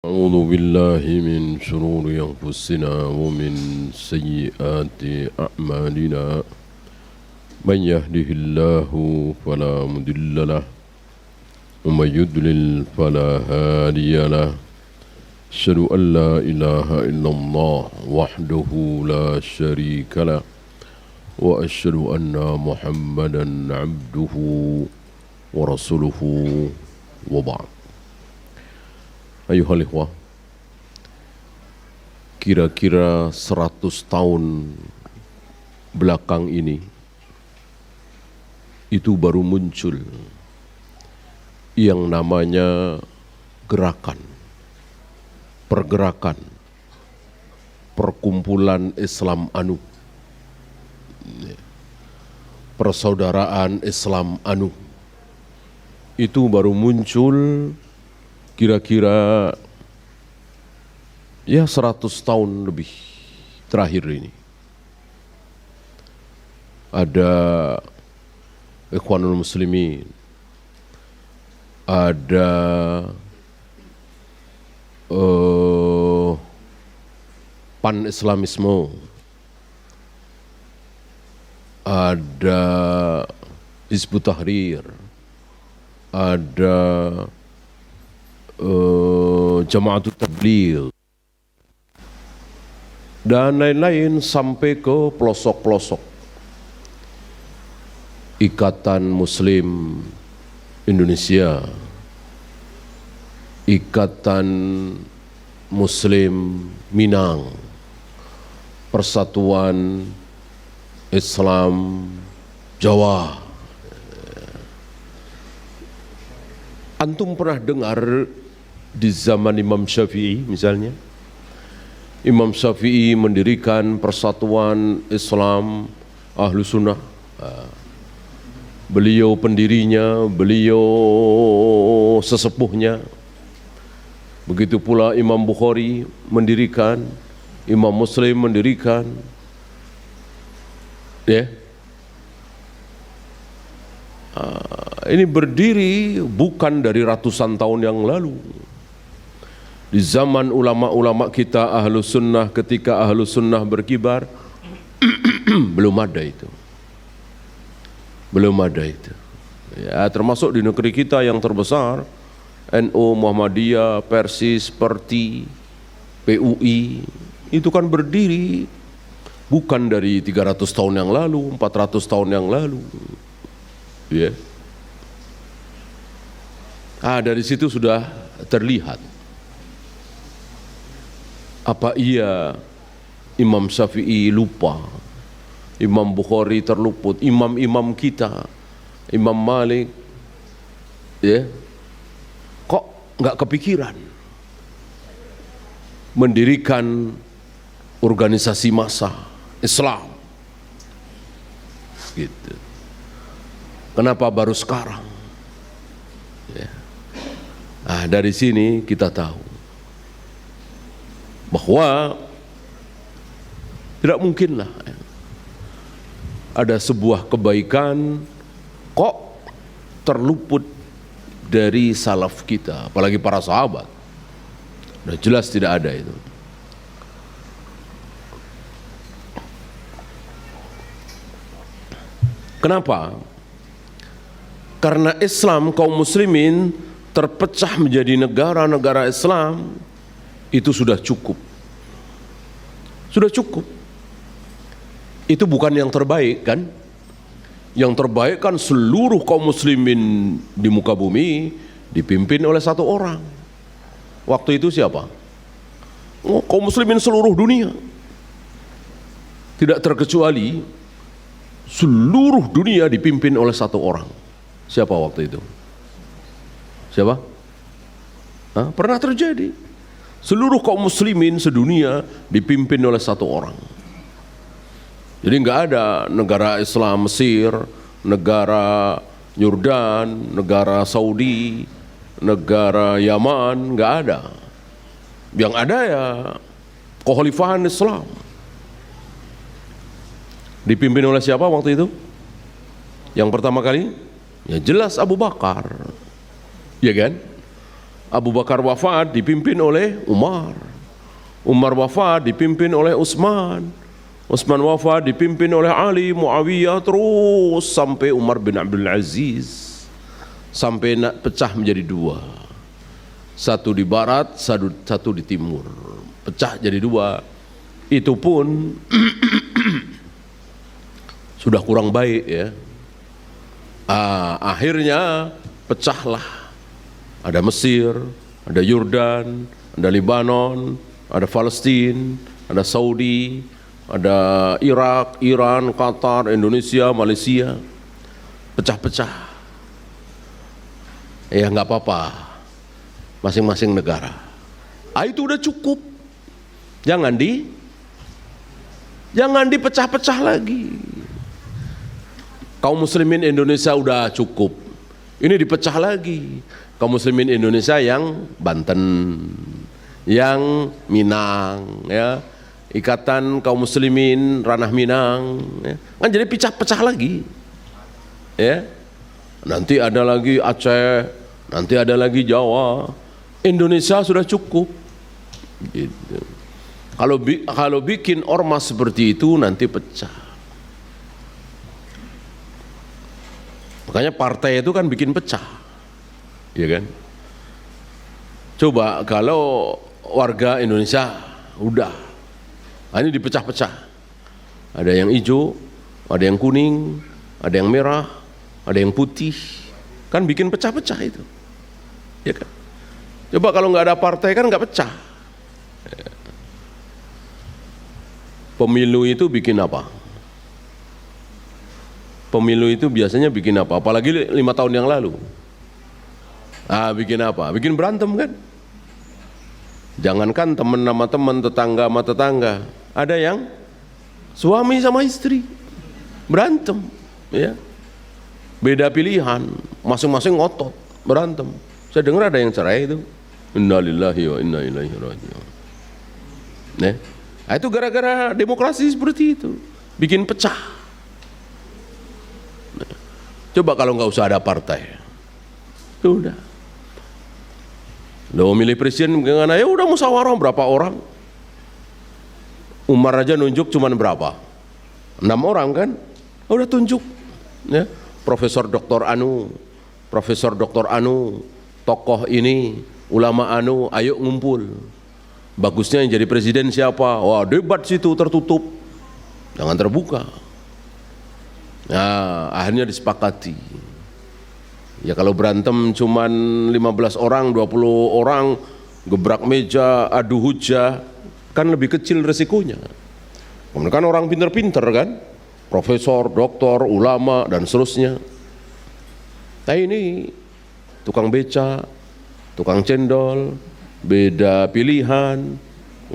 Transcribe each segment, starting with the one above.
أعوذ بالله من شرور أنفسنا ومن سيئات أعمالنا من يهده الله فلا مضل له ومن يضلل فلا هادي له أشهد أن لا إله إلا الله وحده لا شريك له وأشهد أن محمدا عبده ورسوله وبعد. Ayuhal ikhwah, kira-kira 100 tahun belakang ini itu baru muncul yang namanya pergerakan, perkumpulan Islam Anu, persaudaraan Islam Anu. Itu baru muncul kira-kira 100 tahun lebih terakhir ini. Ada Ikhwanul Muslimin, ada Pan-Islamisme, ada Hizbut Tahrir, ada Jama'atut Tabligh dan lain-lain sampai ke pelosok-pelosok. Ikatan Muslim Indonesia, Ikatan Muslim Minang, Persatuan Islam Jawa. Antum pernah dengar di zaman Imam Syafi'i misalnya, Imam Syafi'i mendirikan Persatuan Islam Ahlus Sunnah. Beliau pendirinya, beliau sesepuhnya. Begitu pula Imam Bukhari mendirikan, Imam Muslim mendirikan. Ini berdiri bukan dari ratusan tahun yang lalu. Di zaman ulama-ulama kita Ahlus Sunnah, ketika Ahlus Sunnah berkibar, belum ada itu. Ya, termasuk di negeri kita yang terbesar, NU, Muhammadiyah, Persis, Perti, PUI, itu kan berdiri bukan dari 300 tahun yang lalu, 400 tahun yang lalu. Ya. Dari situ sudah terlihat apa iya Imam Syafi'i lupa, Imam Bukhari terluput, imam-imam kita, Imam Malik, kok nggak kepikiran mendirikan organisasi massa Islam, gitu. Kenapa baru sekarang? Dari sini kita tahu bahwa tidak mungkinlah ada sebuah kebaikan kok terluput dari salaf kita, apalagi para sahabat. Nah, jelas tidak ada itu. Kenapa? Karena Islam, kaum muslimin terpecah menjadi negara-negara Islam itu sudah cukup. Sudah cukup. Itu bukan yang terbaik kan? Yang terbaik kan seluruh kaum muslimin di muka bumi dipimpin oleh satu orang. Waktu itu siapa? Kaum muslimin seluruh dunia. Tidak terkecuali seluruh dunia dipimpin oleh satu orang. Siapa waktu itu? Siapa? Pernah terjadi. Seluruh kaum muslimin sedunia dipimpin oleh satu orang. Jadi nggak ada negara Islam Mesir, negara Yordan, negara Saudi, negara Yaman, nggak ada. Yang ada ya kekhalifahan Islam. Dipimpin oleh siapa waktu itu? Yang pertama kali? Ya jelas Abu Bakar. Ya kan? Abu Bakar wafat dipimpin oleh Umar. Umar wafat dipimpin oleh Utsman. Utsman wafat dipimpin oleh Ali, Muawiyah, terus sampai Umar bin Abdul Aziz. Sampai pecah menjadi dua. Satu di barat, satu di timur. Pecah jadi dua. Itu pun sudah kurang baik ya. Akhirnya pecahlah. Ada Mesir, ada Yordan, ada Lebanon, ada Palestina, ada Saudi, ada Irak, Iran, Qatar, Indonesia, Malaysia. Pecah-pecah. Ya nggak apa-apa, masing-masing negara. Itu udah cukup. Jangan dipecah-pecah lagi. Kaum muslimin Indonesia udah cukup. Ini dipecah lagi. Kaum muslimin Indonesia yang Banten, yang Minang, ya. Ikatan kaum muslimin ranah Minang, ya. Kan jadi pecah-pecah lagi. Ya. Nanti ada lagi Aceh, nanti ada lagi Jawa. Indonesia sudah cukup. Gitu. Kalau bikin ormas seperti itu nanti pecah. Makanya partai itu kan bikin pecah, ya kan? Coba kalau warga Indonesia udah, ini dipecah-pecah. Ada yang hijau, ada yang kuning, ada yang merah, ada yang putih, kan bikin pecah-pecah itu, ya kan? Coba kalau nggak ada partai kan nggak pecah. Pemilu itu bikin apa? Pemilu itu biasanya bikin apa? Apalagi 5 tahun yang lalu. Bikin apa? Bikin berantem kan? Jangankan teman sama teman, tetangga sama tetangga, ada yang suami sama istri berantem, ya. Beda pilihan, masing-masing ngotot, berantem. Saya dengar ada yang cerai itu. Innalillahi wa inna ilaihi raji'un. Nah, itu gara-gara demokrasi seperti itu, bikin pecah. Nah, coba kalau nggak usah ada partai, udah. Lo milih presiden gimana? Ya udah musyawarah berapa orang? Umar aja nunjuk cuman berapa? 6 orang kan? Udah tunjuk, ya. Profesor Dr. Anu, tokoh ini, ulama anu, ayo ngumpul. Bagusnya yang jadi presiden siapa? Wah, debat situ tertutup, jangan terbuka. Nah, akhirnya disepakati. Ya kalau berantem cuman 15 orang, 20 orang, gebrak meja, adu hujah, kan lebih kecil resikonya. Kemudian kan orang pinter-pinter kan, profesor, doktor, ulama, dan seterusnya. Nah ini tukang beca, tukang cendol, beda pilihan,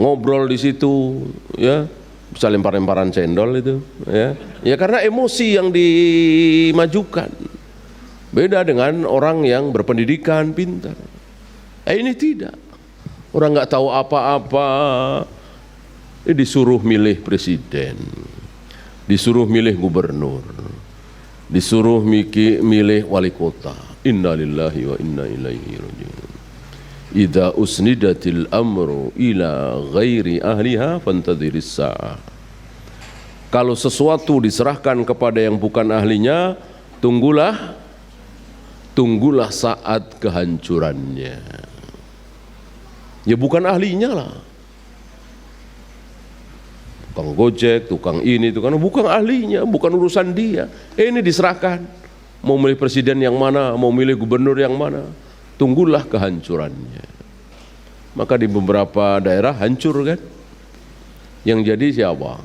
ngobrol di situ, ya bisa lempar-lemparan cendol itu, ya. Ya karena emosi yang dimajukan. Beda dengan orang yang berpendidikan, pintar. Ini tidak. Orang nggak tahu apa-apa, disuruh milih presiden, disuruh milih gubernur, disuruh milih wali kota. Inna lillahi wa inna ilaihi raji'un. Idza usnidatil amru ila ghairi ahliha fantadhiris sa'ah. Kalau sesuatu diserahkan kepada yang bukan ahlinya, tunggulah saat kehancurannya. Ya bukan ahlinya lah. Tukang Gojek, tukang ini, tukang bukan ahlinya, bukan urusan dia. Ini diserahkan. Mau milih presiden yang mana, mau milih gubernur yang mana, tunggulah kehancurannya. Maka di beberapa daerah hancur kan. Yang jadi siapa?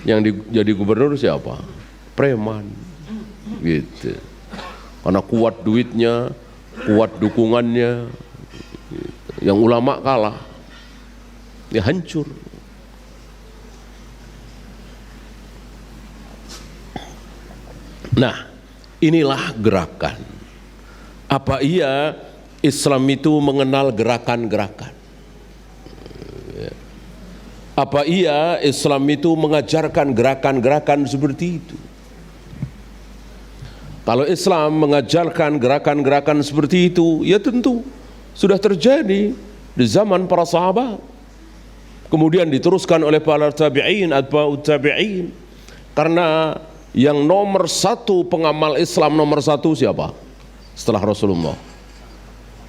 Yang jadi gubernur siapa? Preman. Gitu. Karena kuat duitnya, kuat dukungannya, yang ulama kalah, ya hancur. Nah, inilah gerakan. Apa iya Islam itu mengenal gerakan-gerakan? Apa iya Islam itu mengajarkan gerakan-gerakan seperti itu? Kalau Islam mengajarkan gerakan-gerakan seperti itu, ya tentu Sudah terjadi di zaman para sahabat. Kemudian diteruskan oleh para tabi'in, atba'ut tabi'in. Karena yang nomor satu pengamal Islam nomor satu siapa? Setelah Rasulullah,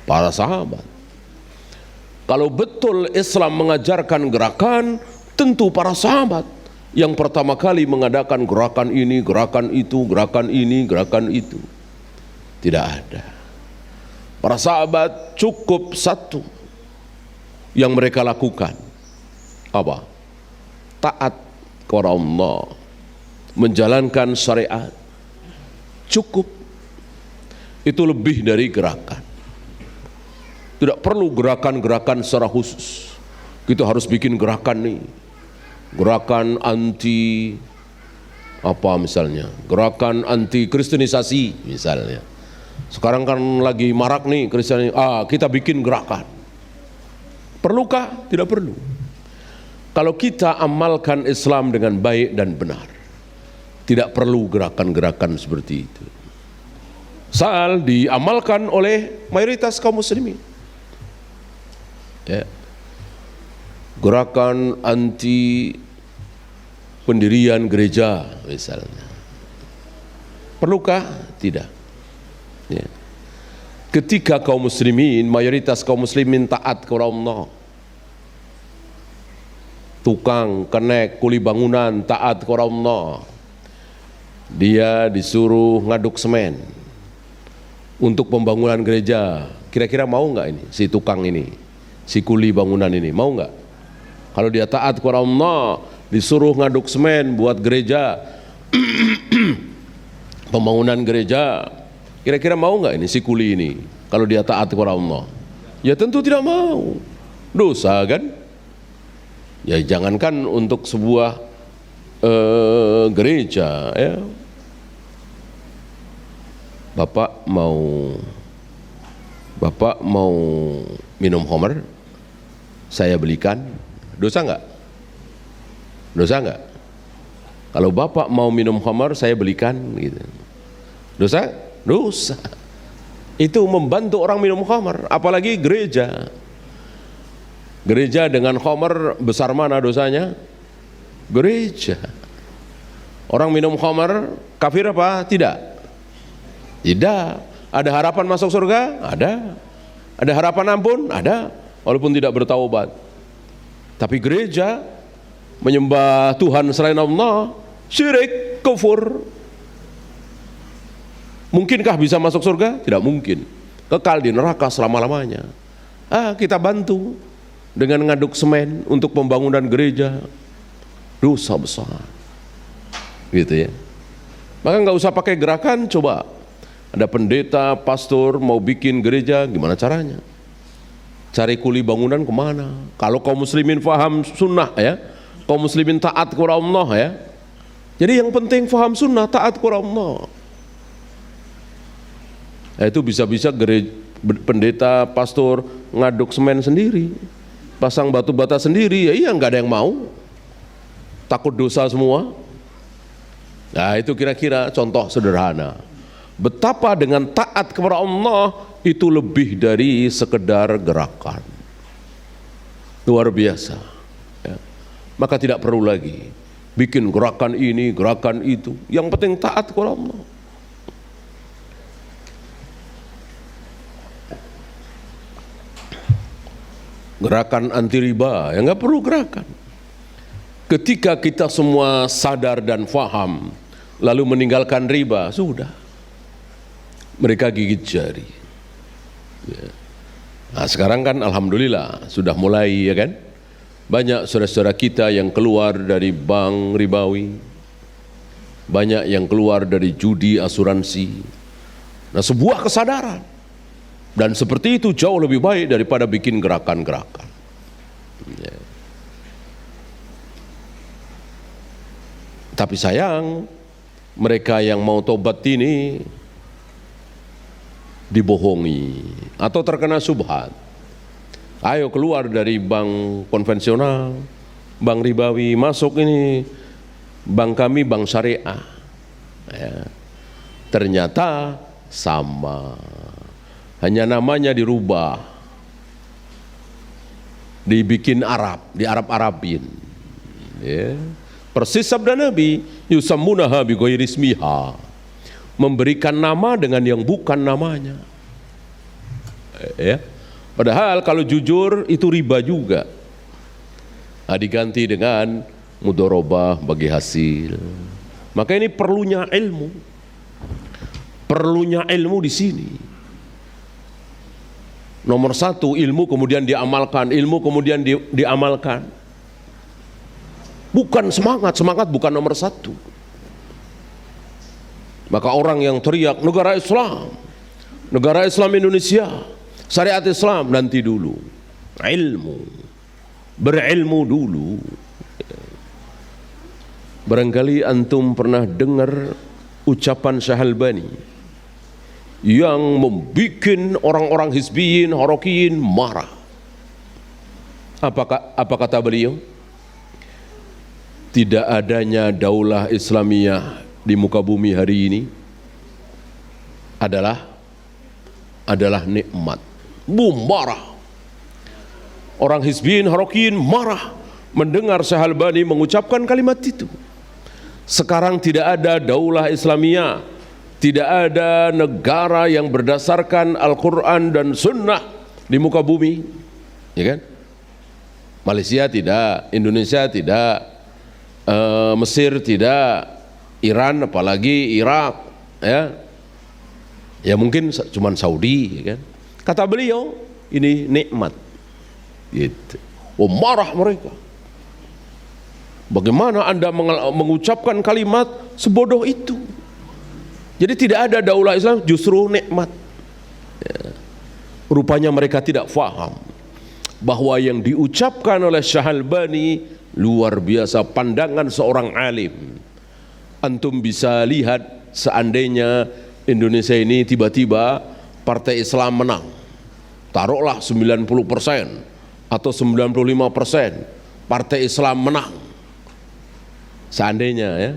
para sahabat. Kalau betul Islam mengajarkan gerakan, tentu para sahabat yang pertama kali mengadakan gerakan ini, gerakan itu, gerakan ini, gerakan itu. Tidak ada. Para sahabat cukup satu yang mereka lakukan. Apa? Taat kepada Allah, menjalankan syariat. Cukup. Itu lebih dari gerakan. Tidak perlu gerakan-gerakan secara khusus. Kita harus bikin gerakan nih. Gerakan anti apa misalnya? Gerakan anti kristenisasi misalnya. Sekarang kan lagi marak nih Kristenisasi. Kita bikin gerakan. Perlukah? Tidak perlu. Kalau kita amalkan Islam dengan baik dan benar, tidak perlu gerakan-gerakan seperti itu. Asal diamalkan oleh mayoritas kaum muslimin. Ya. Gerakan anti pendirian gereja misalnya, perlukah? Tidak. Ya. Ketika kaum muslimin, mayoritas kaum muslimin taat kepada Allah, tukang, kenek, kuli bangunan taat kepada Allah, dia disuruh ngaduk semen untuk pembangunan gereja, kira-kira mau nggak ini si tukang ini, si kuli bangunan ini, mau nggak? Kalau dia taat kepada Allah, disuruh ngaduk semen buat gereja, pembangunan gereja, kira-kira mau nggak ini si kuli ini? Kalau dia taat kepada Allah, ya tentu tidak mau, dosa kan? Ya jangankan untuk sebuah gereja, ya. Bapak mau minum khamr, saya belikan, dosa nggak? Dosa nggak? Kalau bapak mau minum khamr, saya belikan, gitu. Dosa? Dosa. Itu membantu orang minum khamr, apalagi gereja. Gereja dengan khamr besar mana dosanya? Gereja. Orang minum khamr kafir apa? Tidak. Tidak. Ada harapan masuk surga? Ada. Ada harapan ampun? Ada. Walaupun tidak bertaubat. Tapi gereja menyembah Tuhan selain Allah, syirik, kufur. Mungkinkah bisa masuk surga? Tidak mungkin. Kekal di neraka selama-lamanya. Kita bantu dengan ngaduk semen untuk pembangunan gereja. Dosa besar. Gitu ya. Maka nggak usah pakai gerakan, coba. Ada pendeta, pastor mau bikin gereja, gimana caranya? Cari kuli bangunan kemana? Kalau kaum muslimin faham sunnah ya, kaum muslimin taat kepada Allah ya. Jadi yang penting faham sunnah, taat kepada Allah. Itu bisa-bisa pendeta, pastor ngaduk semen sendiri, pasang batu bata sendiri, ya iya nggak ada yang mau. Takut dosa semua. Nah itu kira-kira contoh sederhana. Betapa dengan taat kepada Allah itu lebih dari sekedar gerakan. Luar biasa. Ya. Maka tidak perlu lagi bikin gerakan ini, gerakan itu. Yang penting taat kepada Allah. Gerakan anti riba, ya nggak perlu gerakan. Ketika kita semua sadar dan faham, lalu meninggalkan riba, sudah. Mereka gigit jari. Ya. Nah sekarang kan alhamdulillah sudah mulai ya kan. Banyak saudara-saudara kita yang keluar dari bank ribawi. Banyak yang keluar dari judi asuransi. Nah sebuah kesadaran. Dan seperti itu jauh lebih baik daripada bikin gerakan-gerakan. Ya. Tapi sayang mereka yang mau tobat ini dibohongi atau terkena subhat. Ayo keluar dari bank konvensional, bank ribawi, masuk ini bank kami, bank syariah. Ya. Ternyata sama, hanya namanya dirubah. dibikin Arab, di Arab-Arabin. Ya. Persis sabda Nabi, yusammunaha bi ghairi ismiha. Memberikan nama dengan yang bukan namanya. Ya. Padahal kalau jujur itu riba juga. Nah, diganti dengan mudharabah bagi hasil. Maka ini perlunya ilmu. Perlunya ilmu di sini. Nomor satu, ilmu kemudian diamalkan, ilmu kemudian diamalkan. Bukan semangat bukan nomor satu. Maka orang yang teriak negara Islam Indonesia, syariat Islam, nanti dulu. Berilmu dulu. Barangkali antum pernah dengar ucapan Syahalbani yang membuat orang-orang hizbiyin, harakiyin marah. Apa kata beliau? Tidak adanya daulah Islamiyah di muka bumi hari ini adalah nikmat. Marah. Orang hizbiyin, harakiyin marah mendengar Syahalbani mengucapkan kalimat itu. Sekarang tidak ada daulah Islamiyah, tidak ada negara yang berdasarkan Al-Quran dan Sunnah di muka bumi, ya kan? Malaysia tidak, Indonesia tidak, Mesir tidak, Iran apalagi Irak, ya mungkin cuman Saudi, ya kan? Kata beliau ini nikmat, gitu. Marah mereka. Bagaimana Anda mengucapkan kalimat sebodoh itu? Jadi tidak ada daulah Islam, justru nikmat. Ya. Rupanya mereka tidak faham bahwa yang diucapkan oleh Syahalbani luar biasa, pandangan seorang alim. Antum bisa lihat seandainya Indonesia ini tiba-tiba partai Islam menang, taruhlah 90% atau 95%, partai Islam menang. Seandainya ya,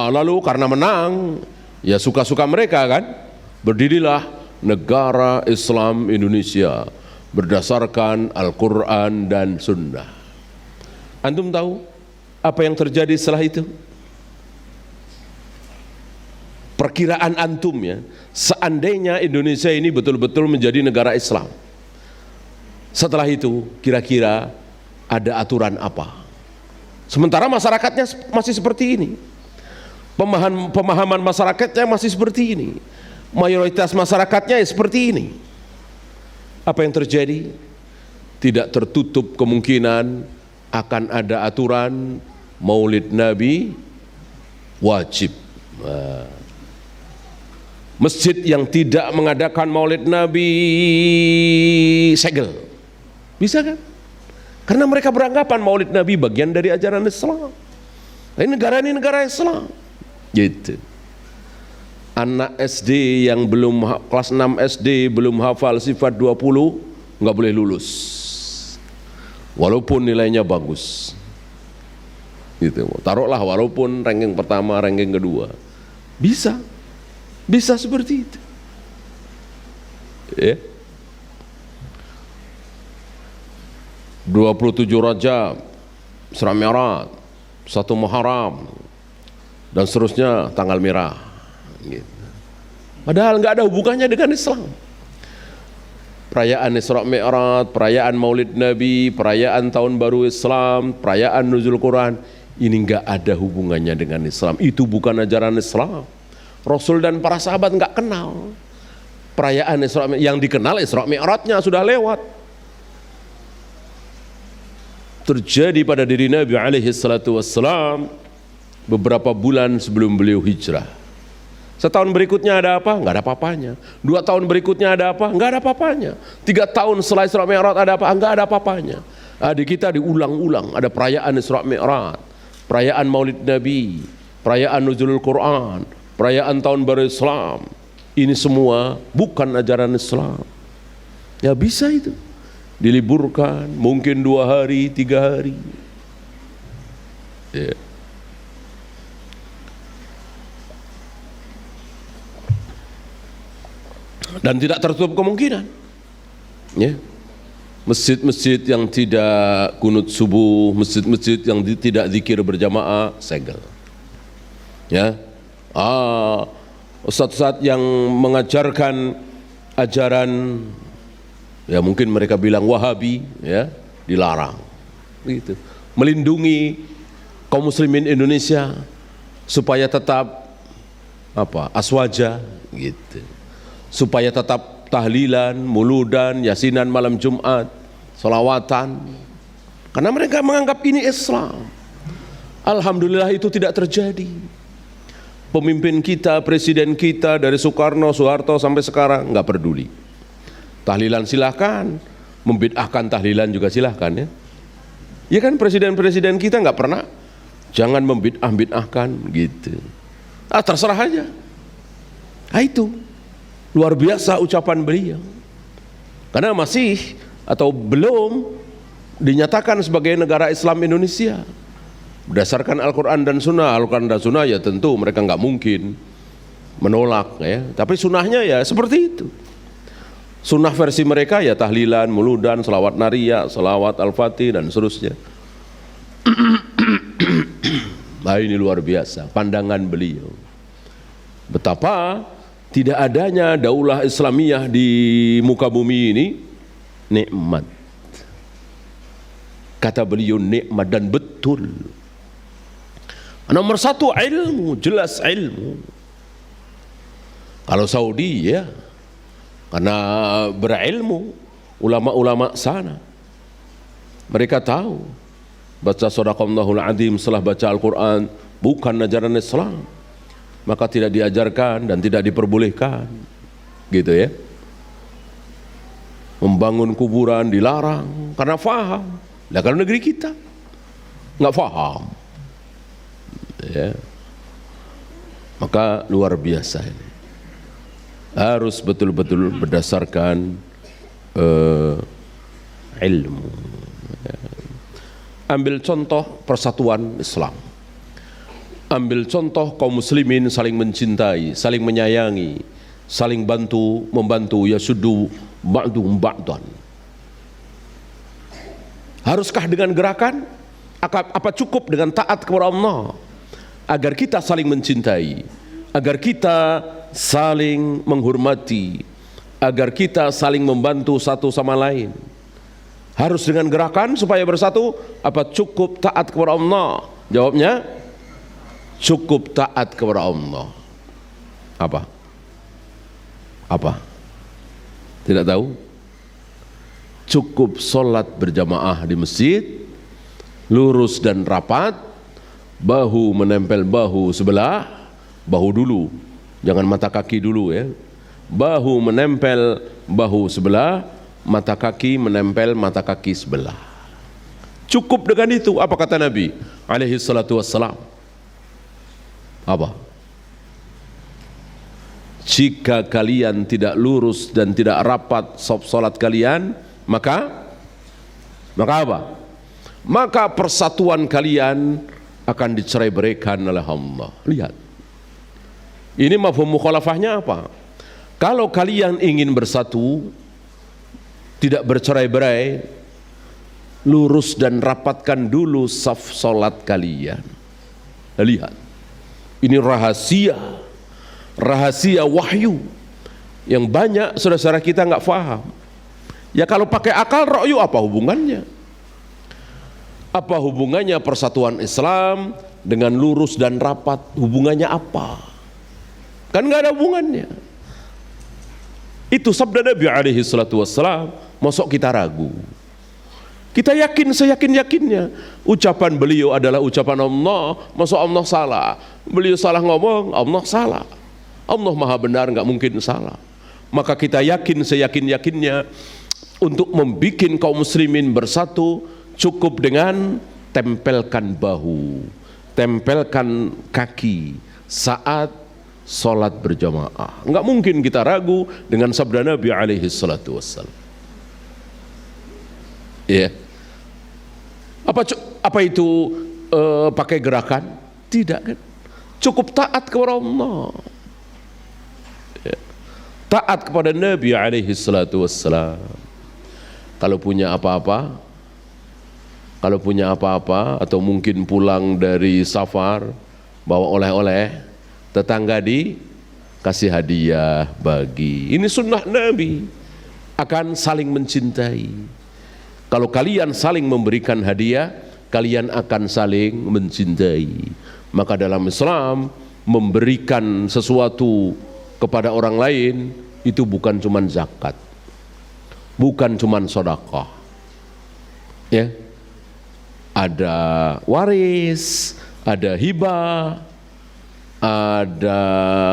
lalu karena menang, ya suka-suka mereka kan, berdirilah negara Islam Indonesia berdasarkan Al-Quran dan Sunnah. Antum tahu apa yang terjadi setelah itu? Perkiraan antum ya, seandainya Indonesia ini betul-betul menjadi negara Islam, setelah itu kira-kira ada aturan apa? Sementara masyarakatnya masih seperti ini, pemahaman masyarakatnya masih seperti ini, mayoritas masyarakatnya seperti ini. Apa yang terjadi? Tidak tertutup kemungkinan akan ada aturan Maulid Nabi wajib. Masjid yang tidak mengadakan Maulid Nabi segel. Bisa kan? Karena mereka beranggapan Maulid Nabi bagian dari ajaran Islam. Ini negara Islam. Gitu. Anak SD yang belum kelas 6 SD belum hafal sifat 20 nggak boleh lulus. Walaupun nilainya bagus. Gitu. Taruhlah walaupun ranking pertama, ranking kedua. Bisa seperti itu. Ya. 27 Rajab, Isra Mi'raj, 1 Muharram, dan seterusnya tanggal merah. Gitu. Padahal nggak ada hubungannya dengan Islam. Perayaan Isra Mi'raj, perayaan Maulid Nabi, perayaan Tahun Baru Islam, perayaan Nuzul Quran, ini nggak ada hubungannya dengan Islam. Itu bukan ajaran Islam. Rasul dan para sahabat nggak kenal perayaan Isra Mi'raj. Yang dikenal Isra Mi'rajnya sudah lewat. Terjadi pada diri Nabi alaihi salatu wassalam beberapa bulan sebelum beliau hijrah. Setahun berikutnya ada apa? Nggak ada apa-apanya. 2 tahun berikutnya ada apa? Nggak ada apa-apanya. 3 tahun setelah Isra Mi'raj ada apa? Nggak ada apa-apanya. Di kita diulang-ulang. Ada perayaan Isra Mi'raj, perayaan Maulid Nabi, perayaan Nuzulul Quran, perayaan Tahun Baru Islam. Ini semua bukan ajaran Islam. Ya bisa itu. Diliburkan mungkin 2 hari, 3 hari. Ya. Dan tidak tertutup kemungkinan, ya, Masjid-masjid yang tidak kunut subuh, masjid-masjid yang tidak zikir berjamaah, segel. Ya, ustadz-ustadz yang mengajarkan ajaran, ya mungkin mereka bilang Wahabi, ya dilarang. Gitu. Melindungi kaum muslimin Indonesia supaya tetap aswaja, gitu. Supaya tetap tahlilan, muludan, yasinan malam Jumat, salawatan. Karena mereka menganggap ini Islam. Alhamdulillah itu tidak terjadi. Pemimpin kita, presiden kita dari Soekarno, Soeharto sampai sekarang nggak peduli. Tahlilan silahkan, membid'ahkan tahlilan juga silahkan, ya. Ya kan presiden-presiden kita nggak pernah, jangan membid'ah-bid'ahkan gitu. Terserah aja. Itu luar biasa ucapan beliau. Karena masih atau belum dinyatakan sebagai negara Islam Indonesia. Berdasarkan Al-Quran dan Sunnah, Al-Quran dan Sunnah ya tentu mereka nggak mungkin menolak, ya. Tapi sunnahnya ya seperti itu. Sunnah versi mereka ya tahlilan, muludan, selawat naria, selawat al-fatih dan seterusnya. Nah ini luar biasa pandangan beliau. Betapa tidak adanya daulah Islamiyah di muka bumi ini nikmat. Kata beliau nikmat dan betul. Nomor satu ilmu, jelas ilmu. Kalau Saudi ya, karena berilmu, ulama-ulama sana mereka tahu baca Shadaqallahul Adzim setelah baca Al-Quran bukan ajaran Islam, maka tidak diajarkan dan tidak diperbolehkan, gitu ya. Membangun kuburan dilarang karena faham. Nah kalau negeri kita nggak faham, ya. Maka luar biasa ini. Harus betul-betul berdasarkan ilmu. Ambil contoh persatuan Islam. Ambil contoh kaum muslimin saling mencintai, saling menyayangi, saling bantu membantu, yasuddu ba'dhum ba'dan. Haruskah dengan gerakan? Apa cukup dengan taat kepada Allah? Agar kita saling mencintai, agar kita saling menghormati, agar kita saling membantu satu sama lain. Harus dengan gerakan supaya bersatu. Apa cukup taat kepada Allah? Jawabnya cukup taat kepada Allah. Apa? Tidak tahu? Cukup sholat berjamaah di masjid, lurus dan rapat, bahu menempel bahu sebelah, bahu dulu, jangan mata kaki dulu, ya. Bahu menempel bahu sebelah, mata kaki menempel mata kaki sebelah. Cukup dengan itu. Apa kata Nabi alaihi salatu wassalam? Apa? Jika kalian tidak lurus dan tidak rapat salat kalian, maka apa? Maka persatuan kalian akan dicerai-beraikan oleh Allah. Lihat. Ini mafhum mukhalafahnya apa? Kalau kalian ingin bersatu, tidak bercerai-berai, lurus dan rapatkan dulu saf salat kalian. Lihat. Ini rahasia wahyu yang banyak saudara-saudara kita nggak faham. Ya kalau pakai akal ra'yu apa hubungannya? Apa hubungannya persatuan Islam dengan lurus dan rapat? Hubungannya apa? Kan nggak ada hubungannya. Itu sabda Nabi alaihi salatu wassalam. Mosok kita ragu? Kita yakin seyakin-yakinnya. Ucapan beliau adalah ucapan Allah. Mosok Allah salah? Beliau salah ngomong, Allah salah. Allah maha benar, nggak mungkin salah. Maka kita yakin seyakin-yakinnya untuk membuat kaum muslimin bersatu. Cukup dengan tempelkan bahu, tempelkan kaki saat sholat berjamaah. Enggak mungkin kita ragu dengan sabda Nabi alaihi salatu wassalam. Ya. Apa itu pakai gerakan? Tidak kan? Cukup taat kepada Allah. Ya. Taat kepada Nabi alaihi salatu wassalam. Kalau punya apa-apa, atau mungkin pulang dari safar bawa oleh-oleh, tetangga kasih hadiah bagi. Ini sunnah Nabi, akan saling mencintai. Kalau kalian saling memberikan hadiah, kalian akan saling mencintai. Maka dalam Islam, memberikan sesuatu kepada orang lain itu bukan cuma zakat, bukan cuma sedekah, ya. Ada waris, ada hibah, ada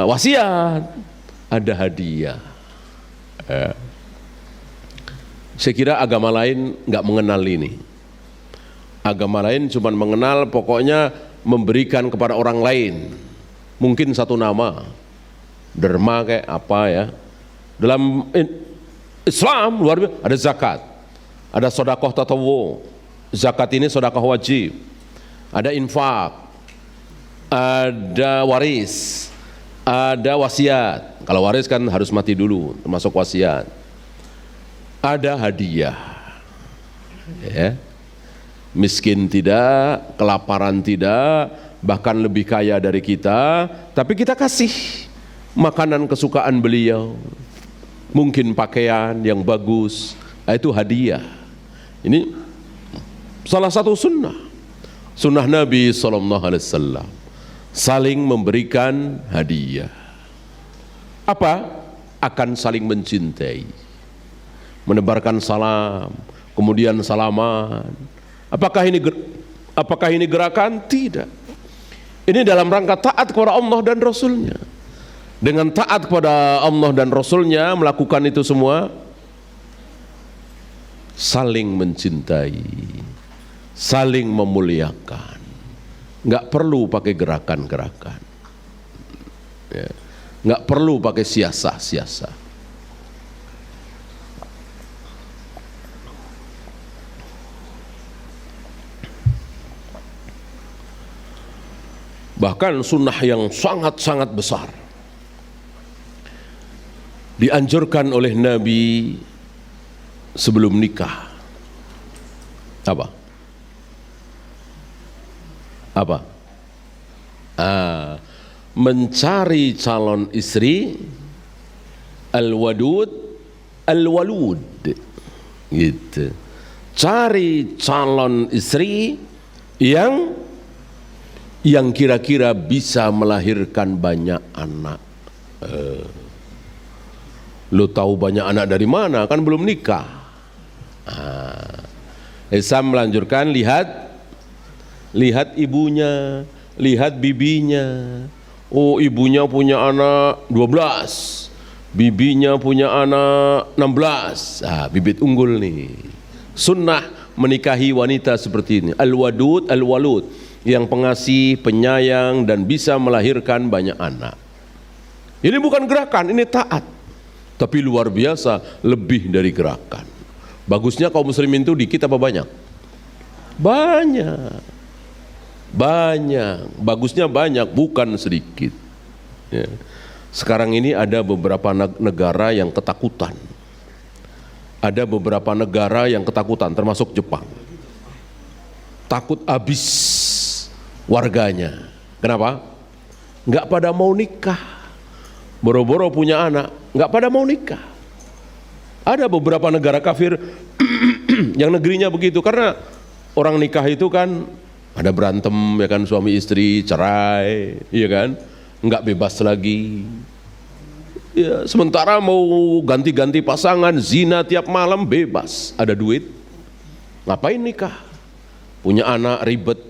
wasiat, ada hadiah. Saya kira agama lain nggak mengenal ini. Agama lain cuma mengenal pokoknya memberikan kepada orang lain. Mungkin satu nama, derma kayak apa ya. Dalam Islam luar biasa, ada zakat, ada sedekah tatawwu. Zakat ini sedekah wajib. Ada infak, ada waris, ada wasiat. Kalau waris kan harus mati dulu, termasuk wasiat. Ada hadiah, ya. Miskin tidak, kelaparan tidak, bahkan lebih kaya dari kita, tapi kita kasih makanan kesukaan beliau, mungkin pakaian yang bagus, itu hadiah. Ini salah satu sunnah Nabi SAW, saling memberikan hadiah. Apa? Akan saling mencintai, menebarkan salam, kemudian salaman. Apakah ini gerakan? Tidak. Ini dalam rangka taat kepada Allah dan Rasulnya. Dengan taat kepada Allah dan Rasulnya, melakukan itu semua, saling mencintai, saling memuliakan. Nggak perlu pakai gerakan-gerakan, ya. Nggak perlu pakai siasah-siasah. Bahkan sunnah yang sangat-sangat besar dianjurkan oleh Nabi sebelum nikah. Apa? Mencari calon istri al-wadud al-walud, gitu. Cari calon istri yang kira-kira bisa melahirkan banyak anak. Lu tahu banyak anak dari mana? Kan belum nikah. Islam melanjutkan, lihat ibunya, lihat bibinya. Oh, ibunya punya anak 12, bibinya punya anak 16. Bibit unggul nih. Sunnah menikahi wanita seperti ini, al-wadud al-walud, yang pengasih, penyayang, dan bisa melahirkan banyak anak. Ini bukan gerakan, ini taat. Tapi luar biasa, lebih dari gerakan. Bagusnya kaum muslimin itu dikit apa banyak? Banyak. Bagusnya banyak, bukan sedikit, ya. Sekarang ini ada beberapa negara yang ketakutan. Ada beberapa negara yang ketakutan, termasuk Jepang. Takut habis warganya. Kenapa? Nggak pada mau nikah. Boro-boro punya anak, nggak pada mau nikah. Ada beberapa negara kafir yang negerinya begitu, karena orang nikah itu kan ada berantem, ya kan, suami istri cerai, ya kan, nggak bebas lagi. Ya, sementara mau ganti-ganti pasangan, zina tiap malam bebas, ada duit, ngapain nikah? Punya anak ribet,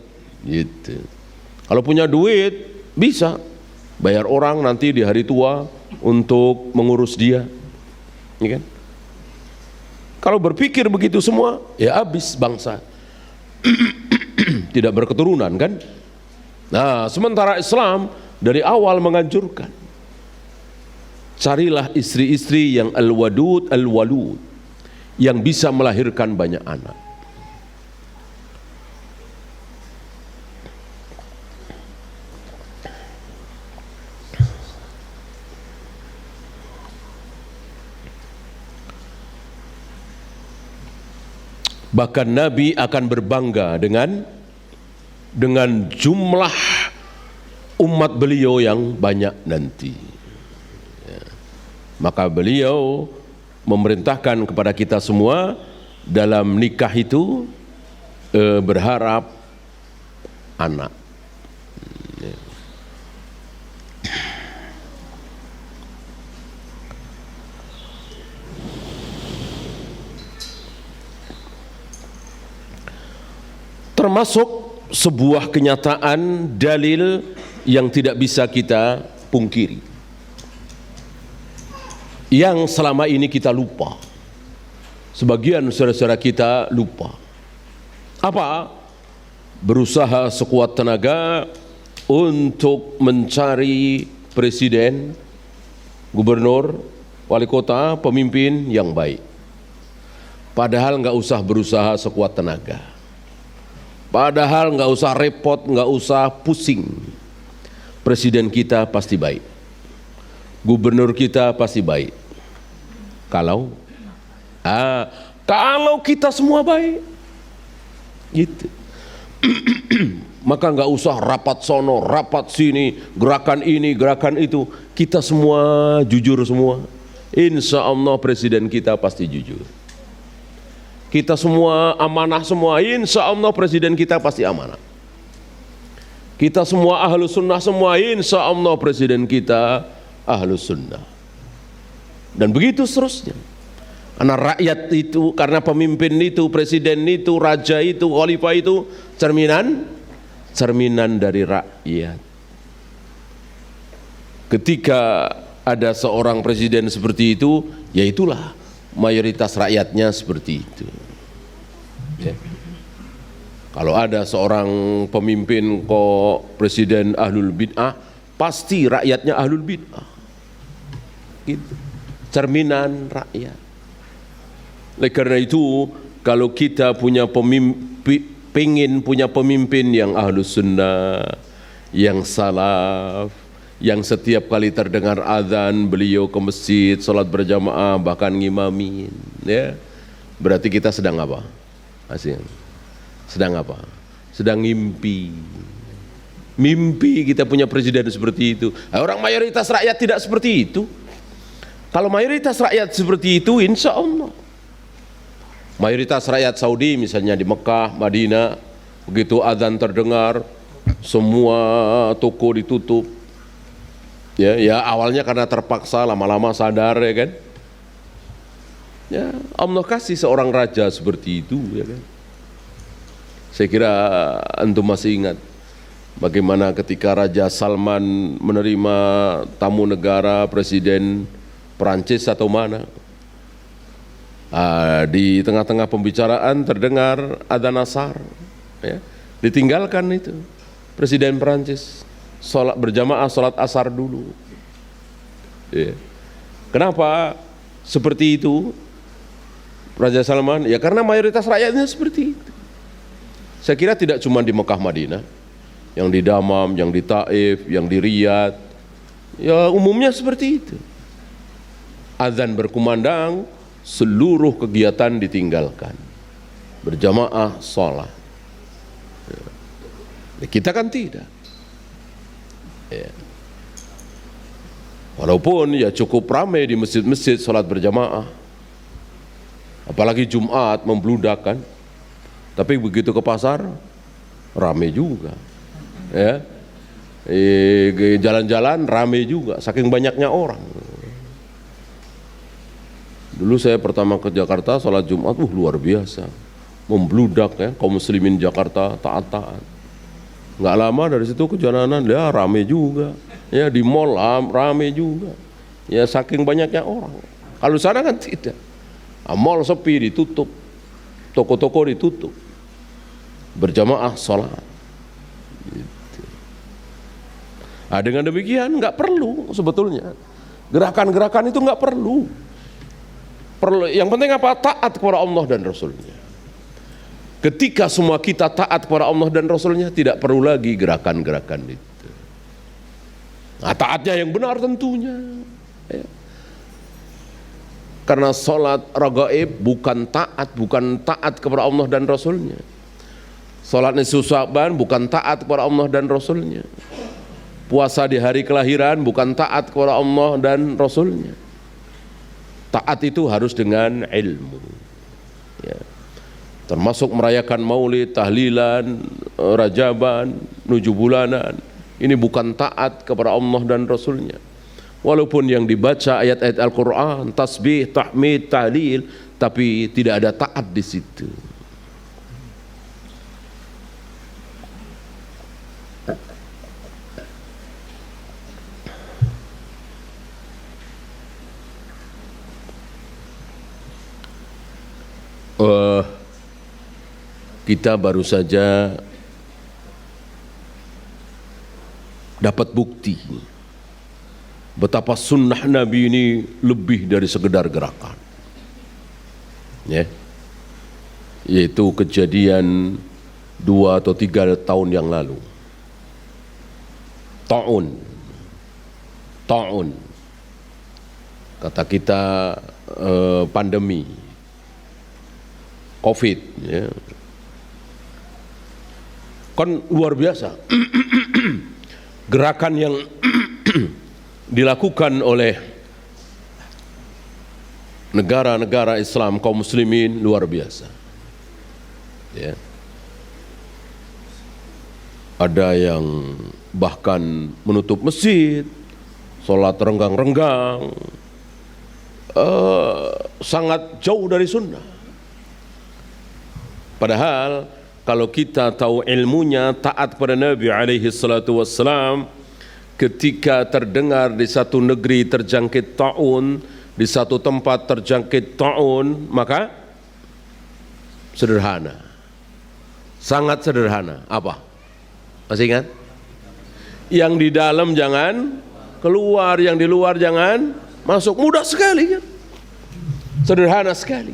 gitu. Kalau punya duit bisa bayar orang nanti di hari tua untuk mengurus dia, ya kan? Kalau berpikir begitu semua, ya habis bangsa. Tidak berketurunan, kan? Nah, sementara Islam dari awal menganjurkan, carilah istri-istri yang al-wadud al-walud, yang bisa melahirkan banyak anak. Bahkan Nabi akan berbangga dengan jumlah umat beliau yang banyak nanti. Ya. Maka beliau memerintahkan kepada kita semua dalam nikah itu berharap anak. Ya. Termasuk sebuah kenyataan dalil yang tidak bisa kita pungkiri, yang selama ini kita lupa. Sebagian saudara-saudara kita lupa. Apa? Berusaha sekuat tenaga untuk mencari presiden, gubernur, wali kota, pemimpin yang baik. Padahal nggak usah berusaha sekuat tenaga. Padahal nggak usah repot, nggak usah pusing. Presiden kita pasti baik, gubernur kita pasti baik. Kalau kita semua baik, gitu. Maka nggak usah rapat sono, rapat sini, gerakan ini, gerakan itu. Kita semua jujur semua. Insya Allah presiden kita pasti jujur. Kita semua amanah semua, insya Allah presiden kita pasti amanah. Kita semua ahlus sunnah semua, insya Allah presiden kita ahlus sunnah. Dan begitu seterusnya. Karena rakyat itu, karena pemimpin itu, presiden itu, raja itu, khalifah itu cerminan dari rakyat. Ketika ada seorang presiden seperti itu, ya itulah mayoritas rakyatnya seperti itu. Ya. Kalau ada seorang pemimpin kok presiden ahlul bid'ah, pasti rakyatnya ahlul bid'ah. Gitu. Cerminan rakyat. Oleh karena itu, kalau kita punya pengen punya pemimpin yang ahlus sunnah, yang salaf, yang setiap kali terdengar azan beliau ke masjid, salat berjamaah, bahkan ngimamin, ya. Berarti kita sedang apa? Asing. Sedang apa? Sedang mimpi. Mimpi kita punya presiden seperti itu. Orang mayoritas rakyat tidak seperti itu. Kalau mayoritas rakyat seperti itu, insya Allah. Mayoritas rakyat Saudi misalnya di Mekah, Madinah, begitu azan terdengar, semua toko ditutup. Ya awalnya karena terpaksa, lama-lama sadar, ya kan. Ya, Allah kasih seorang raja seperti itu, ya kan. Saya kira antum masih ingat bagaimana ketika Raja Salman menerima tamu negara presiden Perancis atau mana. Di tengah-tengah pembicaraan terdengar adzan asar, ya. Ditinggalkan itu presiden Perancis, sholat berjamaah, sholat asar dulu. Ya. Kenapa seperti itu Raja Salman? Ya karena mayoritas rakyatnya seperti itu. Saya kira tidak cuma di Mekah Madinah, yang di Damam, yang di Taif, yang di Riyadh, ya umumnya seperti itu. Azan berkumandang, seluruh kegiatan ditinggalkan, berjamaah sholat. Ya, kita kan tidak. Ya. Walaupun ya cukup ramai di masjid-masjid sholat berjamaah, apalagi Jumat membludak kan. Tapi begitu ke pasar ramai juga, ya. Jalan-jalan ramai juga, saking banyaknya orang. Dulu saya pertama ke Jakarta sholat Jumat, luar biasa, membludak ya, kaum muslimin Jakarta taat-taat. Nggak lama dari situ ke jalanan, ya rame juga, ya di mall rame juga, ya saking banyaknya orang. Kalau sana kan tidak, mall sepi ditutup, toko-toko ditutup, berjamaah sholat. Gitu. Dengan demikian nggak perlu sebetulnya gerakan-gerakan itu nggak perlu. Yang penting apa? Taat kepada Allah dan Rasulnya. Ketika semua kita taat kepada Allah dan Rasulnya, tidak perlu lagi gerakan-gerakan itu. Nah, taatnya yang benar tentunya, ya. Karena sholat ragaib bukan taat kepada Allah dan Rasulnya. Sholat nisfu Sya'ban bukan taat kepada Allah dan Rasulnya. Puasa di hari kelahiran bukan taat kepada Allah dan Rasulnya. Taat itu harus dengan ilmu, ya. Termasuk merayakan maulid, tahlilan, rajaban, 7 bulanan. Ini bukan taat kepada Allah dan Rasulnya. Walaupun yang dibaca ayat-ayat Al-Quran, tasbih, tahmid, tahlil, tapi tidak ada taat di situ. Kita baru saja dapat bukti betapa sunnah Nabi ini lebih dari sekedar gerakan, ya. Yaitu kejadian 2 atau 3 tahun yang lalu. Ta'un, kata kita, pandemi COVID, ya. Kan luar biasa gerakan yang dilakukan oleh negara-negara Islam, kaum muslimin, luar biasa, ya. Ada yang bahkan menutup masjid, sholat renggang-renggang, sangat jauh dari sunnah. Padahal kalau kita tahu ilmunya, taat pada Nabi alaihi salatu wassalam, ketika terdengar di satu negeri terjangkit ta'un, di satu tempat terjangkit ta'un, maka sederhana, sangat sederhana. Apa? Masih ingat? Yang di dalam jangan keluar, yang di luar jangan masuk. Mudah sekali, kan? Sederhana sekali.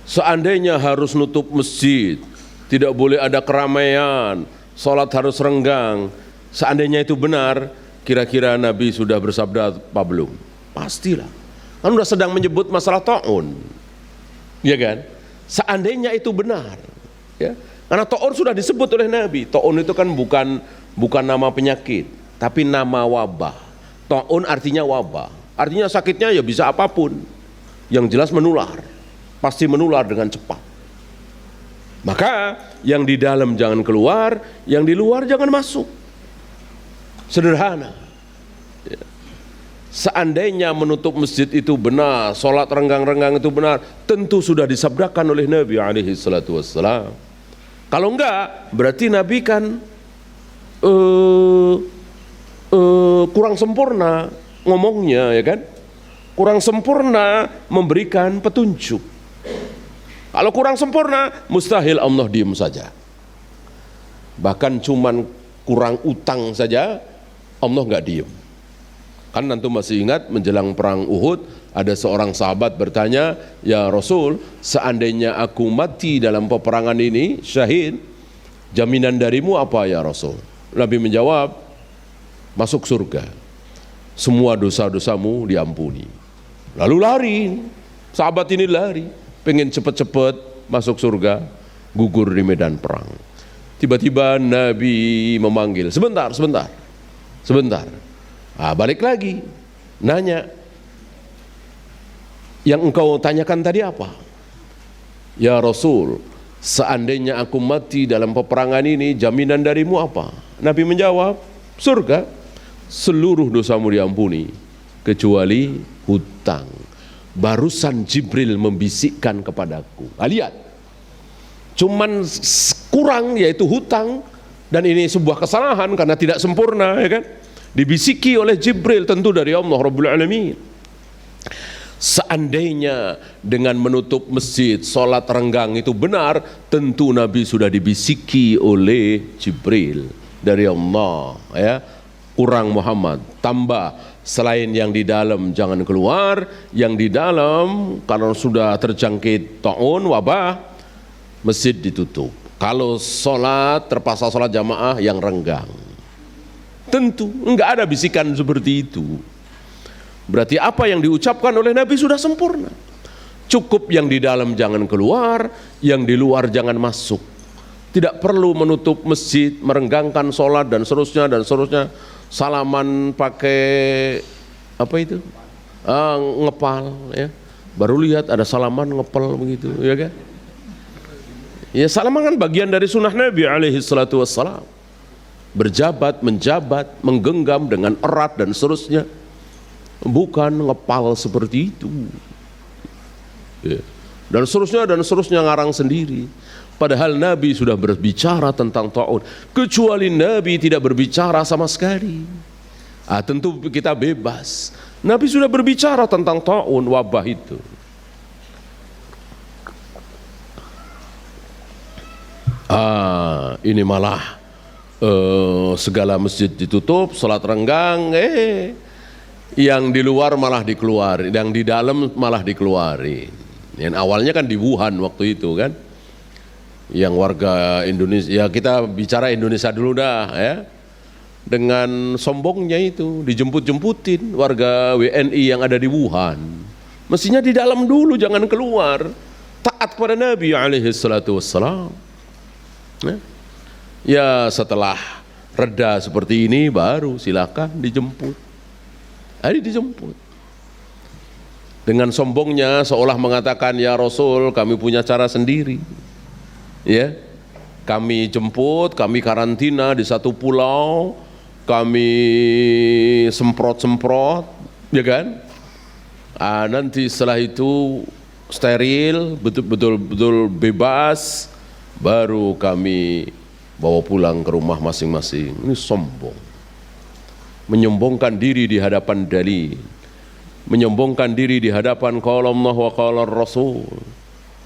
Seandainya harus nutup masjid, tidak boleh ada keramaian, sholat harus renggang, seandainya itu benar, kira-kira Nabi sudah bersabda apa belum? Pastilah, kan sudah sedang menyebut masalah ta'un, ya kan? Seandainya itu benar, ya, karena ta'un sudah disebut oleh Nabi. Ta'un itu kan bukan nama penyakit, tapi nama wabah. Ta'un artinya wabah, artinya sakitnya ya bisa apapun, yang jelas menular, pasti menular dengan cepat. Maka yang di dalam jangan keluar, yang di luar jangan masuk. Sederhana, ya. Seandainya menutup masjid itu benar, sholat renggang-renggang itu benar, tentu sudah disabdakan oleh Nabi alaihi salatu wassalam. Kalau enggak, berarti Nabi kan kurang sempurna ngomongnya, ya kan? Kurang sempurna memberikan petunjuk. Kalau kurang sempurna, mustahil Allah diam saja. Bahkan cuman kurang utang saja, Allah nggak diam. Kan nanti masih ingat menjelang perang Uhud, ada seorang sahabat bertanya, ya Rasul, seandainya aku mati dalam peperangan ini, syahid, jaminan darimu apa ya Rasul? Nabi menjawab, masuk surga, semua dosa-dosamu diampuni. Lalu lari, sahabat ini lari, pengen cepat-cepat masuk surga, gugur di medan perang. Tiba-tiba Nabi memanggil, sebentar. Balik lagi, nanya, yang engkau tanyakan tadi apa? Ya Rasul, seandainya aku mati dalam peperangan ini, jaminan darimu apa? Nabi menjawab, surga, seluruh dosamu diampuni, kecuali hutang. Barusan Jibril membisikkan kepadaku. Lihat, cuman kurang, yaitu hutang, dan ini sebuah kesalahan karena tidak sempurna, ya kan? Dibisiki oleh Jibril, tentu dari Allah Rabbul Alamin. Seandainya dengan menutup masjid, sholat renggang itu benar, tentu Nabi sudah dibisiki oleh Jibril dari Allah, ya. Kurang Muhammad, tambah, selain yang di dalam jangan keluar, yang di dalam kalau sudah terjangkit ta'un, wabah, masjid ditutup. Kalau sholat, terpaksa sholat jamaah yang renggang. Tentu enggak ada bisikan seperti itu. Berarti apa yang diucapkan oleh Nabi sudah sempurna. Cukup yang di dalam jangan keluar, yang di luar jangan masuk. Tidak perlu menutup masjid, merenggangkan sholat dan seterusnya. Salaman pakai apa itu? Ngepal, ya. Baru lihat ada salaman ngepal begitu, ya kan? Ya, salaman kan bagian dari sunnah Nabi alaihi salatu wassalam. Berjabat, menjabat, menggenggam dengan erat dan seterusnya. Bukan ngepal seperti itu. Ya. Dan seterusnya ngarang sendiri. Padahal Nabi sudah berbicara tentang ta'un. Kecuali Nabi tidak berbicara sama sekali. Tentu kita bebas. Nabi sudah berbicara tentang ta'un, wabah itu. Ini malah segala masjid ditutup, salat renggang, yang di luar malah dikeluarin, yang di dalam malah dikeluarin. Yang awalnya kan di Wuhan waktu itu kan, yang warga Indonesia, ya kita bicara Indonesia dulu dah ya, dengan sombongnya itu dijemput-jemputin warga WNI yang ada di Wuhan. Mestinya di dalam dulu, jangan keluar, taat kepada Nabi alaihi salatu wassalam. Ya setelah reda seperti ini baru silakan dijemput. Dijemput. Dengan sombongnya seolah mengatakan, ya Rasul, kami punya cara sendiri. Ya, kami jemput, kami karantina di satu pulau, kami semprot-semprot, ya kan? Nanti setelah itu steril, betul-betul bebas, baru kami bawa pulang ke rumah masing-masing. Ini sombong, menyombongkan diri di hadapan dalil, menyombongkan diri di hadapan qala Allah wa qala Rasul.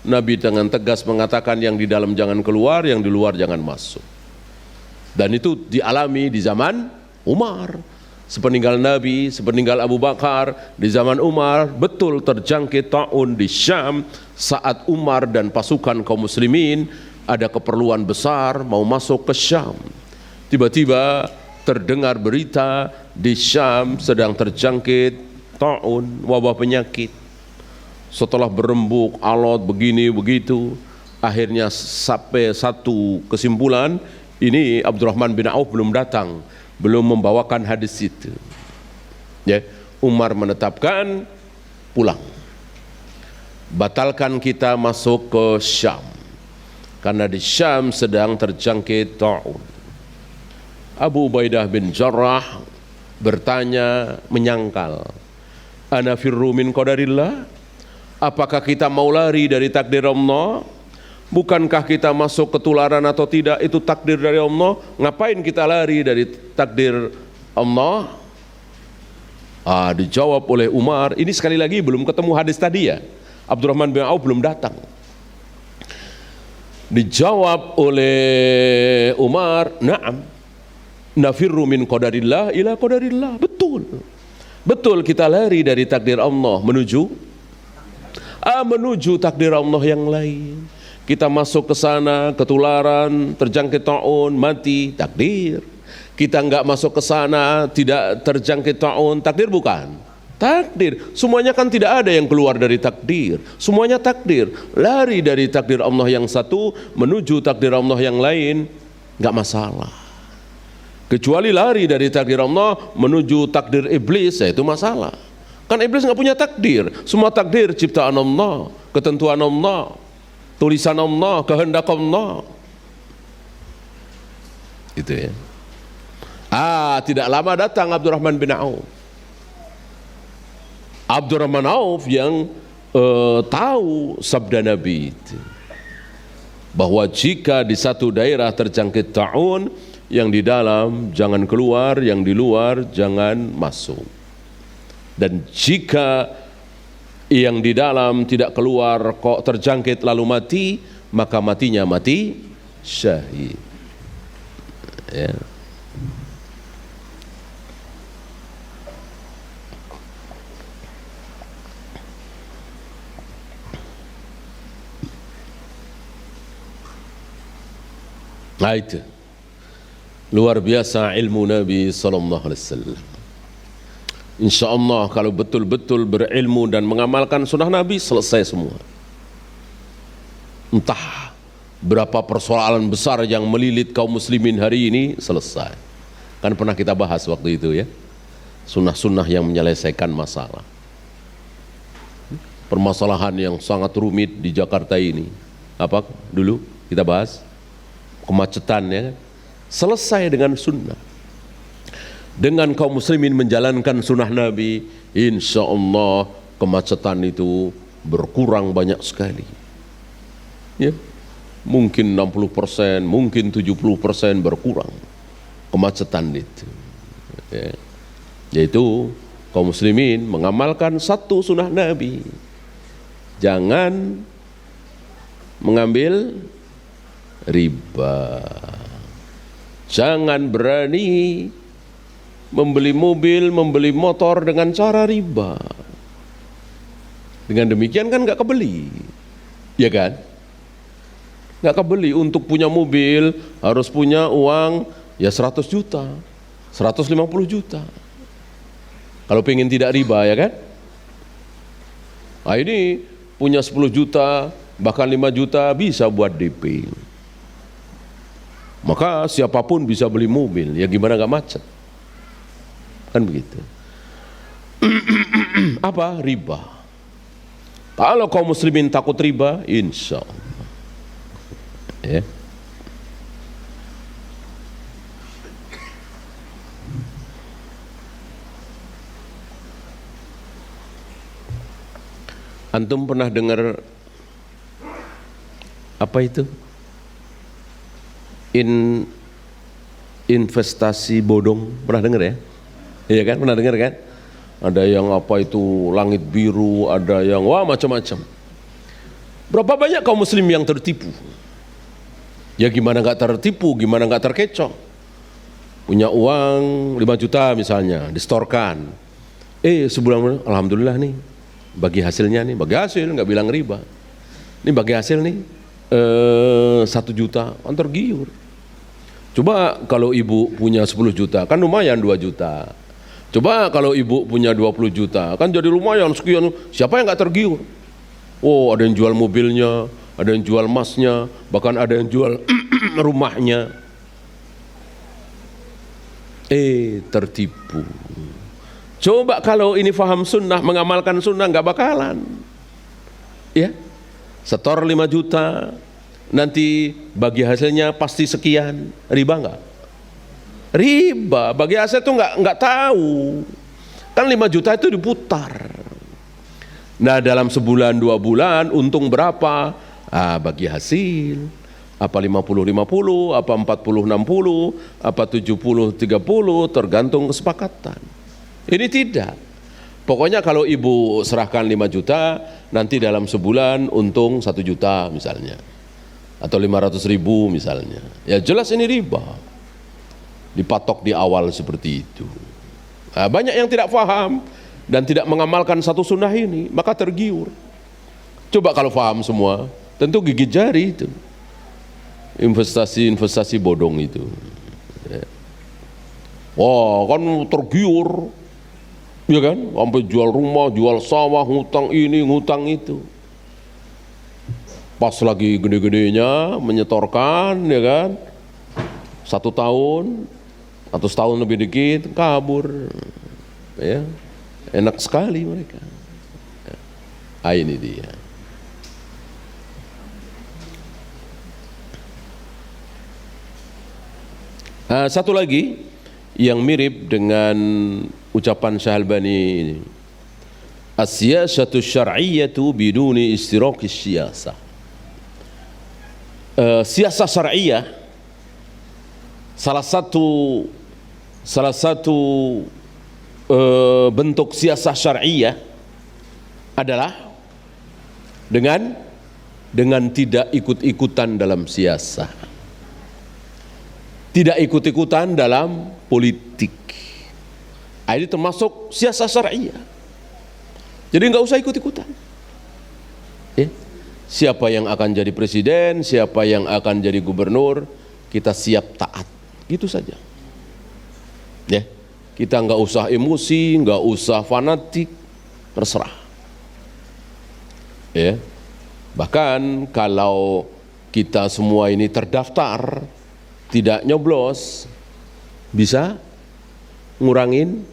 Nabi dengan tegas mengatakan yang di dalam jangan keluar, yang di luar jangan masuk. Dan itu dialami di zaman Umar. Sepeninggal Nabi, sepeninggal Abu Bakar, di zaman Umar betul terjangkit ta'un di Syam saat Umar dan pasukan kaum muslimin ada keperluan besar mau masuk ke Syam. Tiba-tiba terdengar berita di Syam sedang terjangkit ta'un, wabah penyakit. Setelah berembuk, alot, begini, begitu, akhirnya sampai satu kesimpulan, ini Abdurrahman bin Auf belum datang, belum membawakan hadis itu. Ya, Umar menetapkan pulang. Batalkan kita masuk ke Syam, karena di Syam sedang terjangkit ta'un. Abu Ubaidah bin Jarrah bertanya, menyangkal, ana firru min qadarillah? Apakah kita mau lari dari takdir Allah? Bukankah kita masuk ketularan atau tidak itu takdir dari Allah? Ngapain kita lari dari takdir Allah? Dijawab oleh Umar. Ini sekali lagi belum ketemu hadis tadi ya, Abdurrahman bin Auf belum datang. Dijawab oleh Umar, na'am, nafirru min qadarillah ila qadarillah. Betul, betul kita lari dari takdir Allah menuju takdir Allah yang lain. Kita masuk ke sana, ketularan, terjangkit ta'un, mati, takdir. Kita enggak masuk ke sana, tidak terjangkit ta'un, takdir bukan? Takdir. Semuanya kan tidak ada yang keluar dari takdir. Semuanya takdir. Lari dari takdir Allah yang satu menuju takdir Allah yang lain, enggak masalah. Kecuali lari dari takdir Allah menuju takdir iblis, ya itu masalah. Kan iblis nggak punya takdir, semua takdir ciptaan Allah, ketentuan Allah, tulisan Allah, kehendak Allah. Itu ya. Tidak lama datang Abdurrahman bin Auf. Abdurrahman Auf yang tahu sabda Nabi itu, bahwa jika di satu daerah terjangkit ta'un, yang di dalam jangan keluar, yang di luar jangan masuk. Dan jika yang di dalam tidak keluar kok terjangkit lalu mati, maka matinya mati syahid. Ya. Nah itu luar biasa ilmu Nabi sallallahu alaihi wasallam. Insya Allah kalau betul-betul berilmu dan mengamalkan sunnah Nabi, selesai semua. Entah berapa persoalan besar yang melilit kaum muslimin hari ini, selesai. Kan pernah kita bahas waktu itu ya, sunnah-sunnah yang menyelesaikan masalah. Permasalahan yang sangat rumit di Jakarta ini, apa dulu kita bahas? Kemacetan ya kan? Selesai dengan sunnah. Dengan kaum muslimin menjalankan sunnah Nabi, insya Allah kemacetan itu berkurang banyak sekali. Ya, mungkin 60%, mungkin 70% berkurang kemacetan itu. Ya. Yaitu kaum muslimin mengamalkan satu sunnah Nabi. Jangan mengambil riba. Jangan berani membeli mobil, membeli motor dengan cara riba. Dengan demikian kan nggak kebeli, ya kan? Nggak kebeli. Untuk punya mobil harus punya uang ya 100 juta, 150 juta. Kalau pengen tidak riba ya kan? Nah ini punya 10 juta, bahkan 5 juta bisa buat DP. Maka siapapun bisa beli mobil, ya gimana nggak macet? Kan begitu. Apa? Riba. Kalau kaum muslimin takut riba, insya Allah. Ya. Antum pernah dengar apa itu? Investasi bodong, pernah dengar ya? Iya kan, pernah dengar kan? Ada yang apa itu langit biru, ada yang wah macam-macam. Berapa banyak kaum muslim yang tertipu? Ya gimana nggak tertipu, gimana nggak terkecoh? Punya uang 5 juta misalnya, distorkan. Sebulan, alhamdulillah nih, bagi hasilnya nih, bagi hasil nggak bilang riba. Ini bagi hasil nih 1 juta, kan tergiur. Coba kalau ibu punya 10 juta, kan lumayan 2 juta. Coba kalau ibu punya 20 juta, kan jadi lumayan sekian. Siapa yang nggak tergiur? Oh, ada yang jual mobilnya, ada yang jual emasnya, bahkan ada yang jual rumahnya. Tertipu. Coba kalau ini faham sunnah, mengamalkan sunnah, nggak bakalan. Ya, setor 5 juta, nanti bagi hasilnya pasti sekian, riba nggak? Riba, bagi hasil tuh nggak tahu. Kan 5 juta itu diputar. Nah dalam sebulan 2 bulan untung berapa? Bagi hasil. Apa 50-50, apa 40-60, apa 70-30, tergantung kesepakatan. Ini tidak. Pokoknya kalau ibu serahkan 5 juta, nanti dalam sebulan untung 1 juta misalnya. Atau 500.000 misalnya. Ya jelas ini riba. Dipatok di awal seperti itu. Banyak yang tidak paham dan tidak mengamalkan satu sunnah ini, maka tergiur. Coba kalau paham semua, tentu gigit jari itu. Investasi bodong itu. Wah, kan tergiur. Ya kan? Sampai jual rumah, jual sawah, ngutang ini, ngutang itu. Pas lagi gede-gedenya menyetorkan, ya kan? 1 tahun atau setahun lebih dikit kabur, ya enak sekali mereka. Ini dia. Satu lagi yang mirip dengan ucapan Syahalbani ini, as-siyasatu syar'iyyatu biduni istiraqis siyasah. Siasah syar'iyah, salah satu bentuk siasah syar'iyah adalah dengan tidak ikut-ikutan dalam siasah, tidak ikut-ikutan dalam politik. Ini termasuk siasah syar'iyah. Jadi nggak usah ikut-ikutan. Siapa yang akan jadi presiden, siapa yang akan jadi gubernur, kita siap taat, gitu saja. Ya, Kita nggak usah emosi, nggak usah fanatik, terserah. Ya, bahkan kalau kita semua ini terdaftar, tidak nyoblos, bisa ngurangin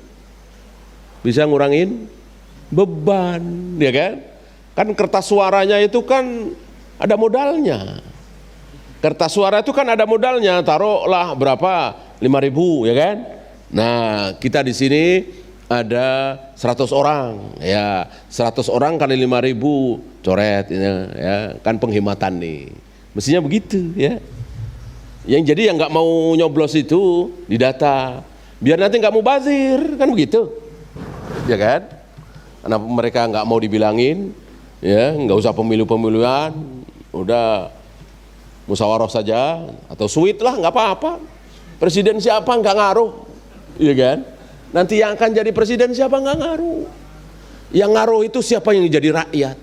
beban, ya kan? Kan kertas suaranya itu kan ada modalnya. Kertas suara itu kan ada modalnya, taruhlah berapa? 5.000, ya kan? Nah, kita di sini ada 100 orang, ya 100 orang kali 5.000 coret, ya kan penghematan nih. Mestinya begitu, ya. Yang jadi yang nggak mau nyoblos itu didata, biar nanti nggak mau bazir, kan begitu, ya kan? Karena mereka nggak mau dibilangin, ya nggak usah pemilu-pemiluan, udah musyawarah saja atau suit lah, nggak apa-apa. Presiden siapa nggak ngaruh, ya kan? Nanti yang akan jadi presiden siapa nggak ngaruh. Yang ngaruh itu siapa yang jadi rakyat.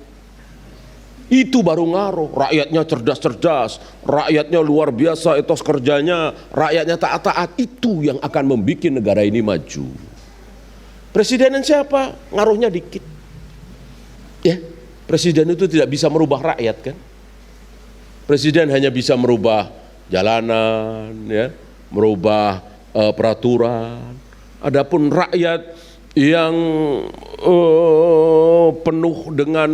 Itu baru ngaruh. Rakyatnya cerdas-cerdas, rakyatnya luar biasa etos kerjanya, rakyatnya taat-taat. Itu yang akan membuat negara ini maju. Presiden siapa? Ngaruhnya dikit. Ya, presiden itu tidak bisa merubah rakyat kan? Presiden hanya bisa merubah jalanan, ya, merubah peraturan. Adapun rakyat yang penuh dengan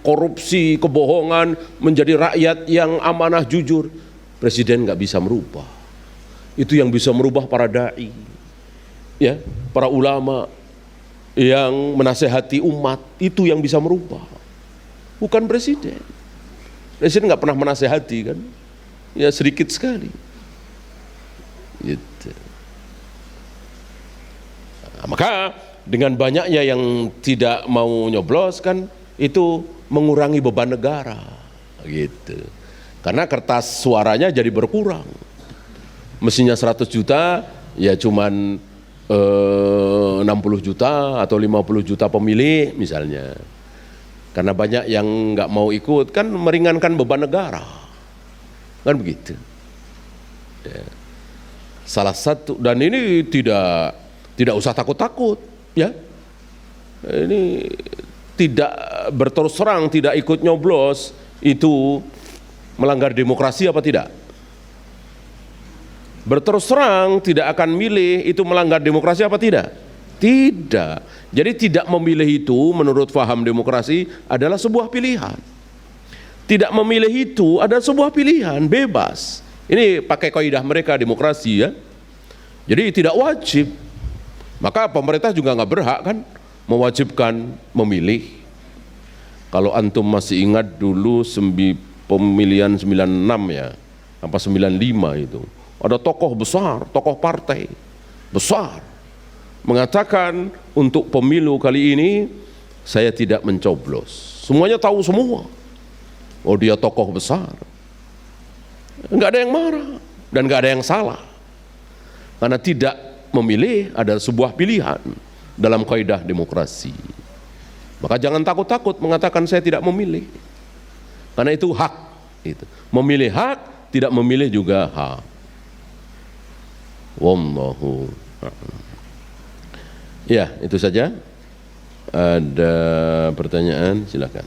korupsi, kebohongan, menjadi rakyat yang amanah jujur, presiden nggak bisa merubah. Itu yang bisa merubah para dai, ya, para ulama yang menasehati umat, itu yang bisa merubah, bukan presiden. Presiden nggak pernah menasehati kan, ya sedikit sekali. Gitu. Nah, maka dengan banyaknya yang tidak mau nyoblos kan, itu mengurangi beban negara, gitu. Karena kertas suaranya jadi berkurang. Mestinya 100 juta, ya cuman 60 juta atau 50 juta pemilih misalnya. Karena banyak yang nggak mau ikut, kan meringankan beban negara, kan begitu. Ya. Salah satu, dan ini tidak usah takut-takut, ya. Ini tidak berterus terang, tidak ikut nyoblos, itu melanggar demokrasi apa tidak? Berterus terang tidak akan milih, itu melanggar demokrasi apa tidak? Tidak. Jadi tidak memilih itu menurut faham demokrasi adalah sebuah pilihan. Tidak memilih itu adalah sebuah pilihan, bebas. Ini pakai kaidah mereka demokrasi, ya. Jadi tidak wajib. Maka pemerintah juga nggak berhak kan mewajibkan memilih. Kalau antum masih ingat dulu pemilihan 96 ya, apa 95 itu. Ada tokoh besar, tokoh partai besar mengatakan untuk pemilu kali ini saya tidak mencoblos. Semuanya tahu semua. Oh, dia tokoh besar. Enggak ada yang marah dan enggak ada yang salah. Karena tidak memilih adalah sebuah pilihan dalam kaidah demokrasi. Maka jangan takut-takut mengatakan saya tidak memilih. Karena itu hak. Itu. Memilih hak, tidak memilih juga hak. Wallahu a'lam. Ya, itu saja. Ada pertanyaan, silakan.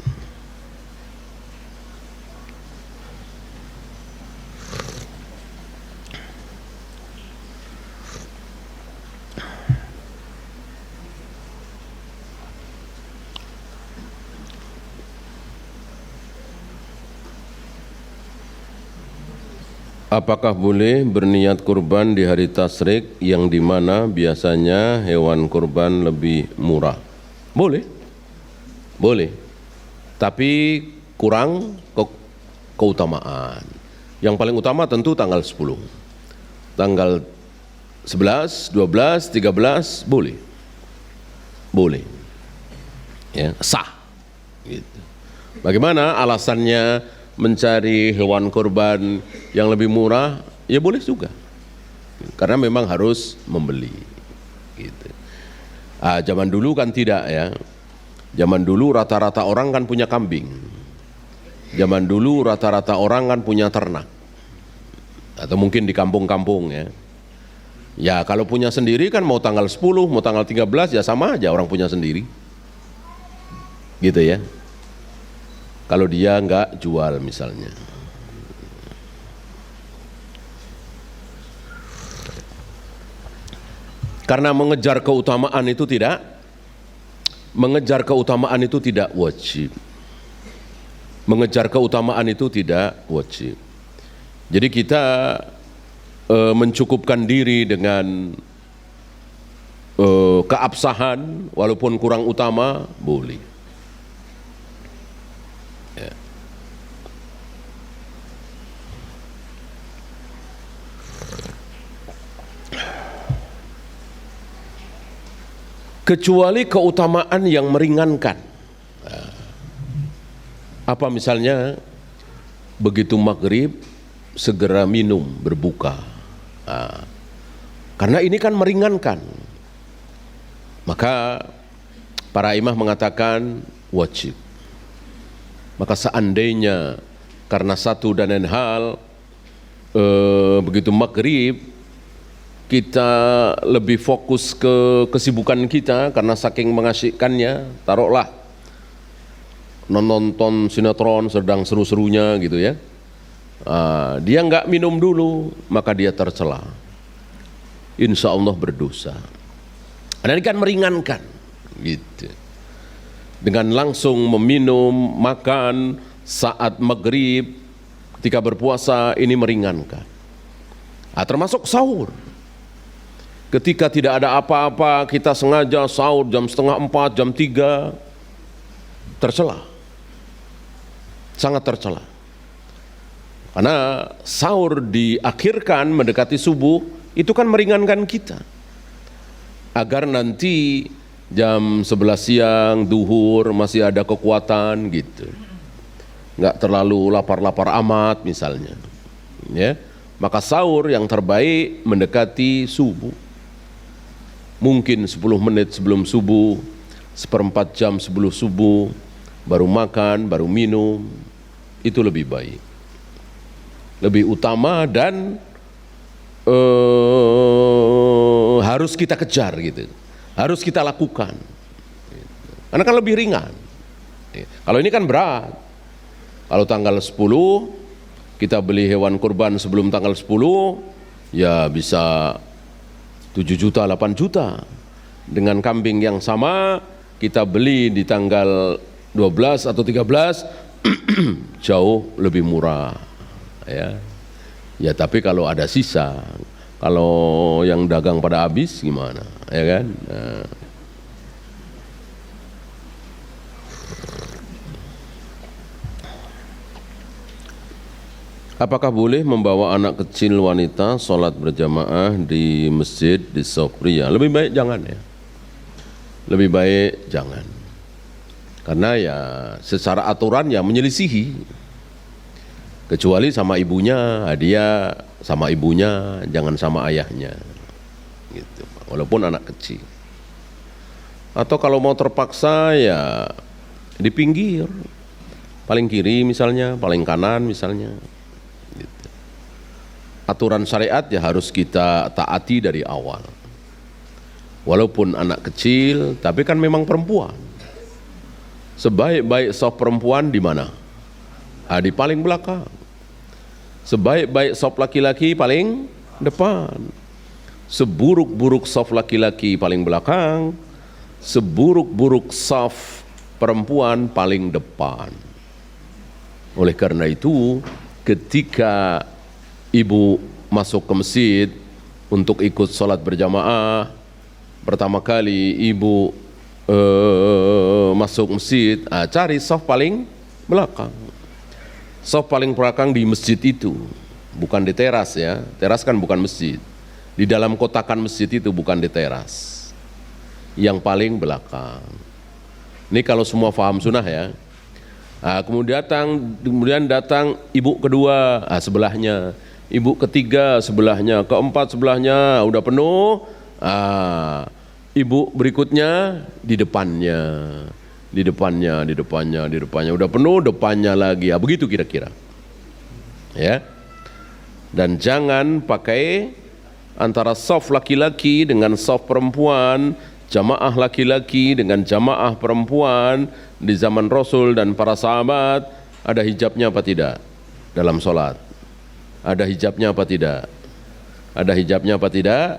Apakah boleh berniat kurban di hari tasyrik yang dimana biasanya hewan kurban lebih murah? Boleh, boleh, tapi kurang keutamaan. Yang paling utama tentu tanggal 10. Tanggal 11, 12, 13 boleh, boleh, ya, sah. Gitu. Bagaimana alasannya? Mencari hewan kurban yang lebih murah, ya boleh juga, karena memang harus membeli. Gitu. Zaman dulu kan tidak, ya. Zaman dulu rata-rata orang kan punya kambing. Zaman dulu rata-rata orang kan punya ternak, atau mungkin di kampung-kampung, ya. Ya kalau punya sendiri kan mau tanggal 10, mau tanggal 13 ya sama aja orang punya sendiri. Gitu ya. Kalau dia nggak jual misalnya. Karena mengejar keutamaan itu tidak wajib. Mengejar keutamaan itu tidak wajib. Jadi kita mencukupkan diri dengan keabsahan walaupun kurang utama boleh. Ya. Kecuali keutamaan yang meringankan. Apa misalnya begitu maghrib segera minum berbuka. Karena ini kan meringankan. Maka para imam mengatakan wajib. Maka seandainya karena satu dan lain hal begitu maghrib kita lebih fokus ke kesibukan kita karena saking mengasyikkannya, taruhlah nonton sinetron sedang seru-serunya gitu ya, dia nggak minum dulu maka dia tercela, insya Allah berdosa. Karena ini kan meringankan gitu. Dengan langsung meminum, makan saat maghrib ketika berpuasa ini meringankan. Termasuk sahur. Ketika tidak ada apa-apa, kita sengaja sahur jam 3:30, jam 3, tercela. Sangat tercela. Karena sahur diakhirkan mendekati subuh, itu kan meringankan kita. Agar nanti jam 11 siang, duhur, masih ada kekuatan gitu. Nggak terlalu lapar-lapar amat misalnya. Ya. Maka sahur yang terbaik mendekati subuh. Mungkin 10 menit sebelum subuh, 1/4 jam sebelum subuh, baru makan, baru minum, itu lebih baik. Lebih utama dan harus kita kejar gitu. Harus kita lakukan. Karena kan lebih ringan. Kalau ini kan berat. Kalau tanggal 10, kita beli hewan kurban sebelum tanggal 10, ya bisa 7 juta, 8 juta. Dengan kambing yang sama kita beli di tanggal 12 atau 13 jauh lebih murah. Ya tapi kalau ada sisa, kalau yang dagang pada habis gimana, ya kan? Apakah boleh membawa anak kecil wanita sholat berjamaah di masjid di shaf pria? Lebih baik jangan ya. Lebih baik jangan. Karena ya secara aturan ya menyelisihi. Kecuali sama ibunya, dia sama ibunya, jangan sama ayahnya. Gitu. Walaupun anak kecil. Atau kalau mau terpaksa ya di pinggir. Paling kiri misalnya, paling kanan misalnya. Aturan syariat ya harus kita taati dari awal. Walaupun anak kecil, tapi kan memang perempuan. Sebaik-baik shaf perempuan di mana? Di paling belakang. Sebaik-baik shaf laki-laki paling depan. Seburuk-buruk shaf laki-laki paling belakang. Seburuk-buruk shaf perempuan paling depan. Oleh karena itu, ketika ibu masuk ke masjid untuk ikut sholat berjamaah, pertama kali ibu masuk masjid, cari shaf paling belakang. Shaf paling belakang di masjid itu, bukan di teras ya. Teras kan bukan masjid. Di dalam kotakan masjid itu bukan di teras. Yang paling belakang. Ini kalau semua paham sunnah ya. Kemudian datang ibu kedua, sebelahnya. Ibu ketiga sebelahnya, keempat sebelahnya, udah penuh. Ibu berikutnya di depannya, udah penuh, depannya lagi. Begitu kira-kira. Ya. Dan jangan pakai antara saf laki-laki dengan saf perempuan, jamaah laki-laki dengan jamaah perempuan di zaman Rasul dan para sahabat, ada hijabnya apa tidak dalam sholat? Ada hijabnya apa tidak? Ada hijabnya apa tidak?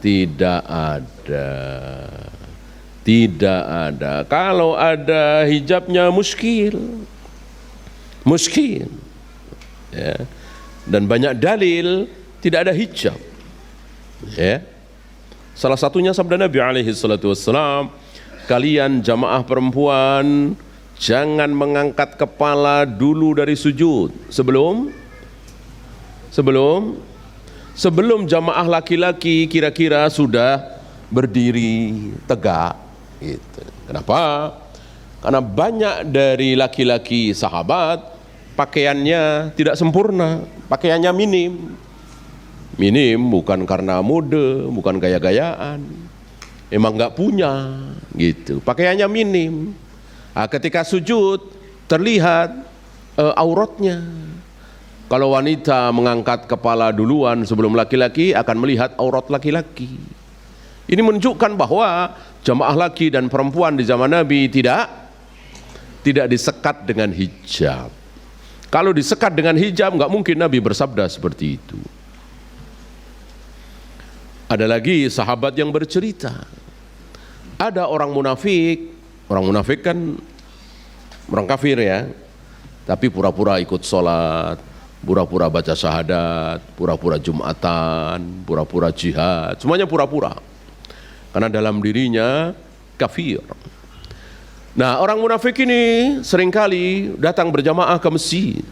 Tidak ada. Tidak ada. Kalau ada hijabnya muskil. Muskil. Ya. Dan banyak dalil tidak ada hijab. Ya. Salah satunya sabda Nabi alaihi salatu wassalam, kalian jamaah perempuan jangan mengangkat kepala dulu dari sujud sebelum jamaah laki-laki kira-kira sudah berdiri tegak gitu. Kenapa? Karena banyak dari laki-laki sahabat pakaiannya tidak sempurna, pakaiannya minim bukan karena mode, bukan gaya-gayaan, emang nggak punya gitu, pakaiannya minim. Nah, ketika sujud terlihat auratnya. Kalau wanita mengangkat kepala duluan sebelum laki-laki akan melihat aurat laki-laki. Ini menunjukkan bahwa jamaah laki dan perempuan di zaman Nabi tidak disekat dengan hijab. Kalau disekat dengan hijab nggak mungkin Nabi bersabda seperti itu. Ada lagi sahabat yang bercerita, ada orang munafik kan orang kafir ya, tapi pura-pura ikut sholat, pura-pura baca syahadat, pura-pura jumatan, pura-pura jihad, semuanya pura-pura. Karena dalam dirinya kafir. Nah, orang munafik ini seringkali datang berjamaah ke masjid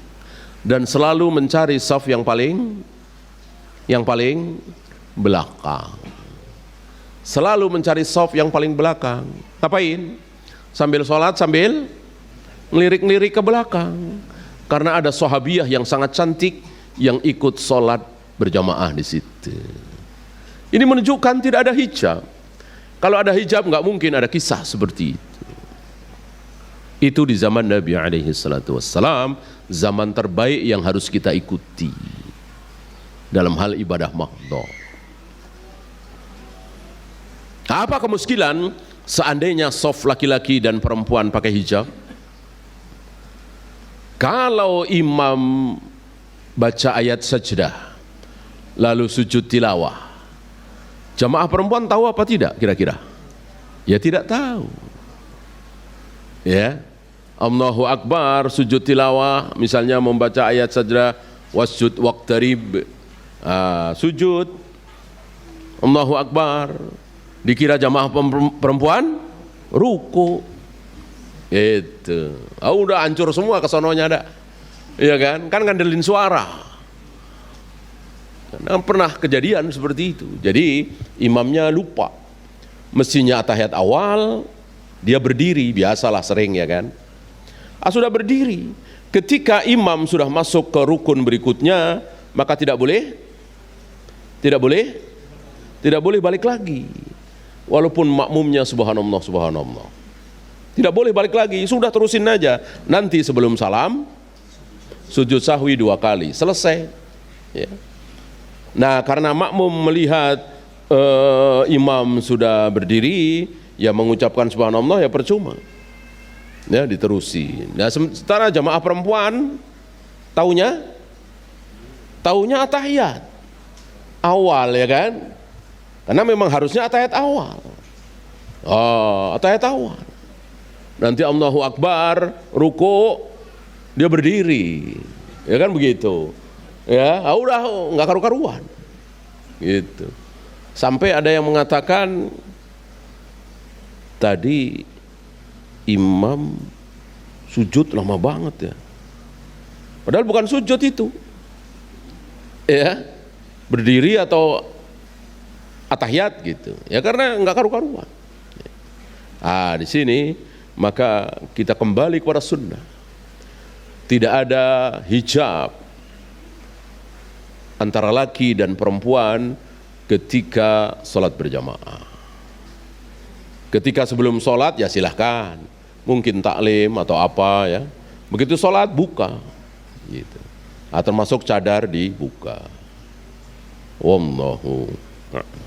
dan selalu mencari saf yang paling belakang. Selalu mencari saf yang paling belakang. Ngapain? Sambil sholat, sambil ngelirik-ngelirik ke belakang. Karena ada sahabiah yang sangat cantik yang ikut sholat berjamaah di situ. Ini menunjukkan tidak ada hijab. Kalau ada hijab nggak mungkin ada kisah seperti itu. Itu di zaman Nabi alaihi salatu wassalam, zaman terbaik yang harus kita ikuti dalam hal ibadah mahdhah. Apa kemuskilan seandainya shaf laki-laki dan perempuan pakai hijab? Kalau imam baca ayat sajdah lalu sujud tilawah, jamaah perempuan tahu apa tidak kira-kira? Ya tidak tahu. Ya, Allahu Akbar sujud tilawah, misalnya membaca ayat sajdah wasjud waqtarib, sujud Allahu Akbar, dikira jamaah perempuan ruku. Itu udah hancur semua kesononya ada, iya kan ngandelin suara. Karena pernah kejadian seperti itu. Jadi imamnya lupa, mestinya tahiyat awal dia berdiri, biasalah sering ya kan. Sudah berdiri, ketika imam sudah masuk ke rukun berikutnya, maka tidak boleh balik lagi. Walaupun makmumnya subhanallah, tidak boleh balik lagi, sudah terusin aja. Nanti sebelum salam sujud sahwi 2 kali, selesai ya. Nah, karena makmum melihat imam sudah berdiri, ya mengucapkan subhanallah ya percuma ya, diterusi. Nah, sementara jamaah perempuan taunya atahiyat awal ya kan, karena memang harusnya atahiyat awal. Atahiyat awal. Nanti Allahu Akbar, ruku, dia berdiri, ya kan begitu. Ya, udah nggak karu-karuan, gitu. Sampai ada yang mengatakan tadi imam sujud lama banget ya. Padahal bukan sujud itu, ya, berdiri atau atahiyat gitu. Ya karena nggak karu-karuan. Di sini maka kita kembali kepada sunnah. Tidak ada hijab antara laki dan perempuan ketika sholat berjamaah. Ketika sebelum sholat ya silahkan, mungkin taklim atau apa ya. Begitu sholat buka, gitu. Termasuk cadar dibuka. Wallahu a'lam.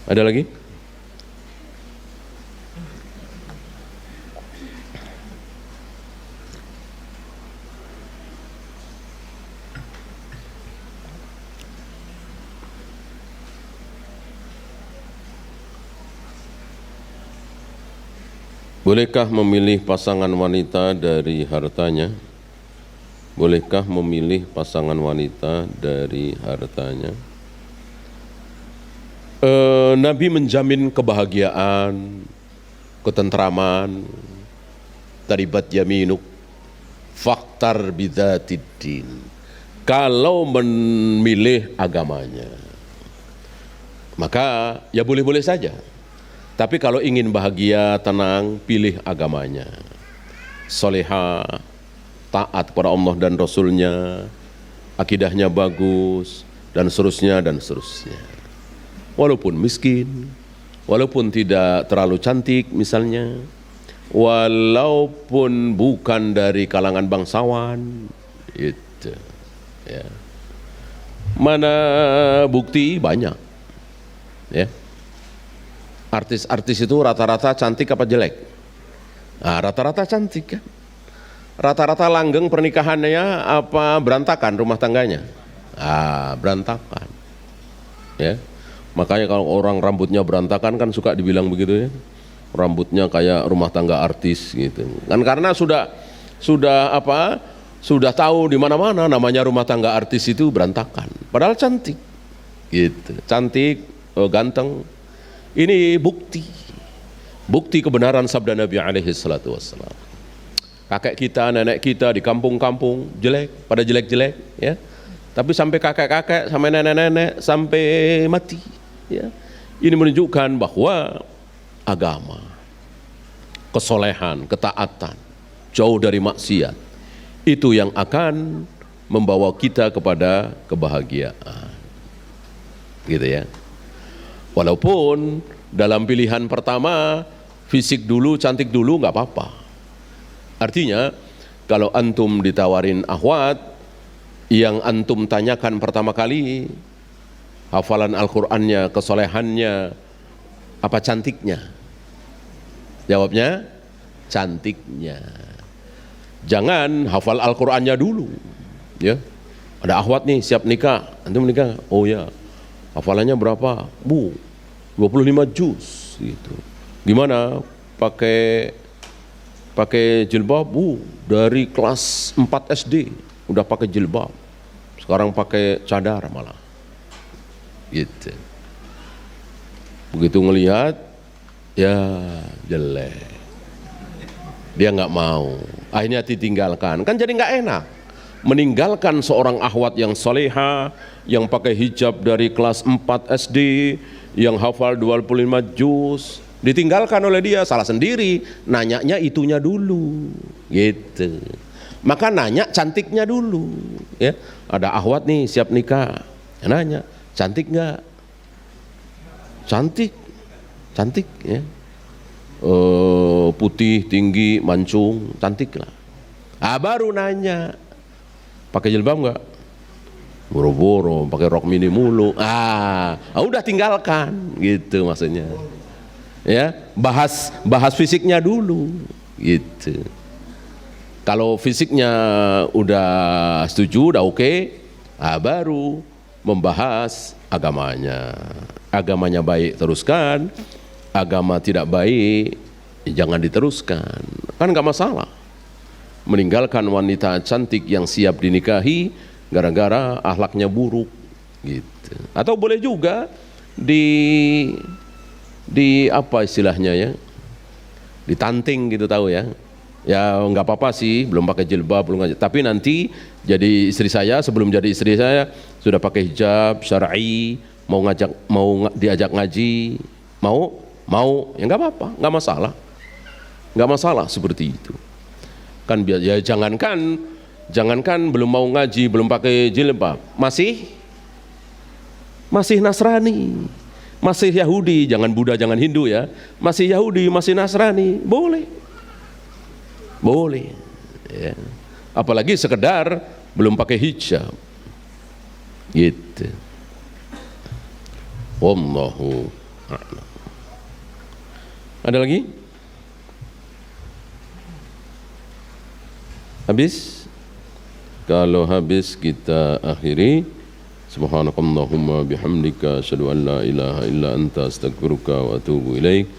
Ada lagi? Bolehkah memilih pasangan wanita dari hartanya? Bolehkah memilih pasangan wanita dari hartanya? Nabi menjamin kebahagiaan, ketentraman. Taribat yaminuk faktar bidzatiddin. Kalau memilih agamanya, maka ya boleh-boleh saja. Tapi kalau ingin bahagia, tenang, pilih agamanya. Solehah, taat kepada Allah dan Rasulnya, akidahnya bagus, dan seterusnya, dan seterusnya. Walaupun miskin, walaupun tidak terlalu cantik misalnya, walaupun bukan dari kalangan bangsawan, itu. Ya. Mana bukti banyak. Ya. Artis-artis itu rata-rata cantik apa jelek? Nah, rata-rata cantik kan. Rata-rata langgeng pernikahannya apa berantakan rumah tangganya? Ah, berantakan. Ya. Makanya kalau orang rambutnya berantakan kan suka dibilang begitu ya. Rambutnya kayak rumah tangga artis gitu. Kan karena sudah tahu di mana-mana namanya rumah tangga artis itu berantakan. Padahal cantik. Gitu. Cantik, ganteng. Ini bukti kebenaran sabda Nabi alaihi salatu wassalam. Kakek kita, nenek kita di kampung-kampung jelek, pada jelek-jelek ya. Tapi sampai kakek-kakek, sampai nenek-nenek, sampai mati ya. Ini menunjukkan bahwa agama, kesolehan, ketaatan, jauh dari maksiat, itu yang akan membawa kita kepada kebahagiaan. Gitu ya. Walaupun dalam pilihan pertama fisik dulu, cantik dulu nggak apa-apa. Artinya kalau antum ditawarin akhwat yang antum tanyakan pertama kali hafalan Al-Qur'annya, kesolehannya, apa cantiknya? Jawabnya cantiknya. Jangan hafal Al-Qur'annya dulu. Ya. Ada akhwat nih siap nikah, antum nikah. Oh ya. Hafalannya berapa? 25 juz gitu. Gimana? Pakai jilbab? Dari kelas 4 SD udah pakai jilbab. Sekarang pakai cadar malah. Gitu. Begitu ngelihat ya jelek. Dia nggak mau. Akhirnya ditinggalkan. Kan jadi nggak enak. Meninggalkan seorang akhwat yang soleha, yang pakai hijab dari kelas 4 SD, yang hafal 25 juz, ditinggalkan oleh dia, salah sendiri. Nanyanya itunya dulu, gitu. Maka nanya cantiknya dulu. Ya, ada akhwat nih siap nikah, ya nanya cantik nggak? Cantik, cantik ya. Putih, tinggi, mancung, cantik lah. Baru nanya. Pakai jilbab enggak? Boro-boro, pakai rok mini mulu. Udah tinggalkan, gitu maksudnya. Ya, bahas fisiknya dulu, gitu. Kalau fisiknya udah setuju, udah oke, baru membahas agamanya. Agamanya baik, teruskan. Agama tidak baik, jangan diteruskan. Kan enggak masalah. Meninggalkan wanita cantik yang siap dinikahi gara-gara akhlaknya buruk gitu. Atau boleh juga di apa istilahnya ya, ditanting gitu, tahu ya. Ya nggak apa-apa sih, belum pakai jilbab, belum, tapi nanti jadi istri saya, sebelum jadi istri saya sudah pakai hijab syar'i, mau diajak ngaji, mau ya nggak apa-apa, nggak masalah seperti itu. Kan ya jangankan belum mau ngaji, belum pakai jilbab, masih Nasrani, masih Yahudi, jangan Buddha, jangan Hindu ya, masih Yahudi, masih Nasrani, boleh ya. Apalagi sekedar belum pakai hijab. Gitu. Wallahu a'lam. Ada lagi? Habis? Kalau habis kita akhiri. Subhanakallahumma bihamdika asyhadu an la ilaha illa anta astaghfiruka wa atubu ilaik.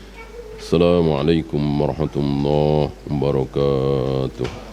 Assalamualaikum warahmatullahi wabarakatuh.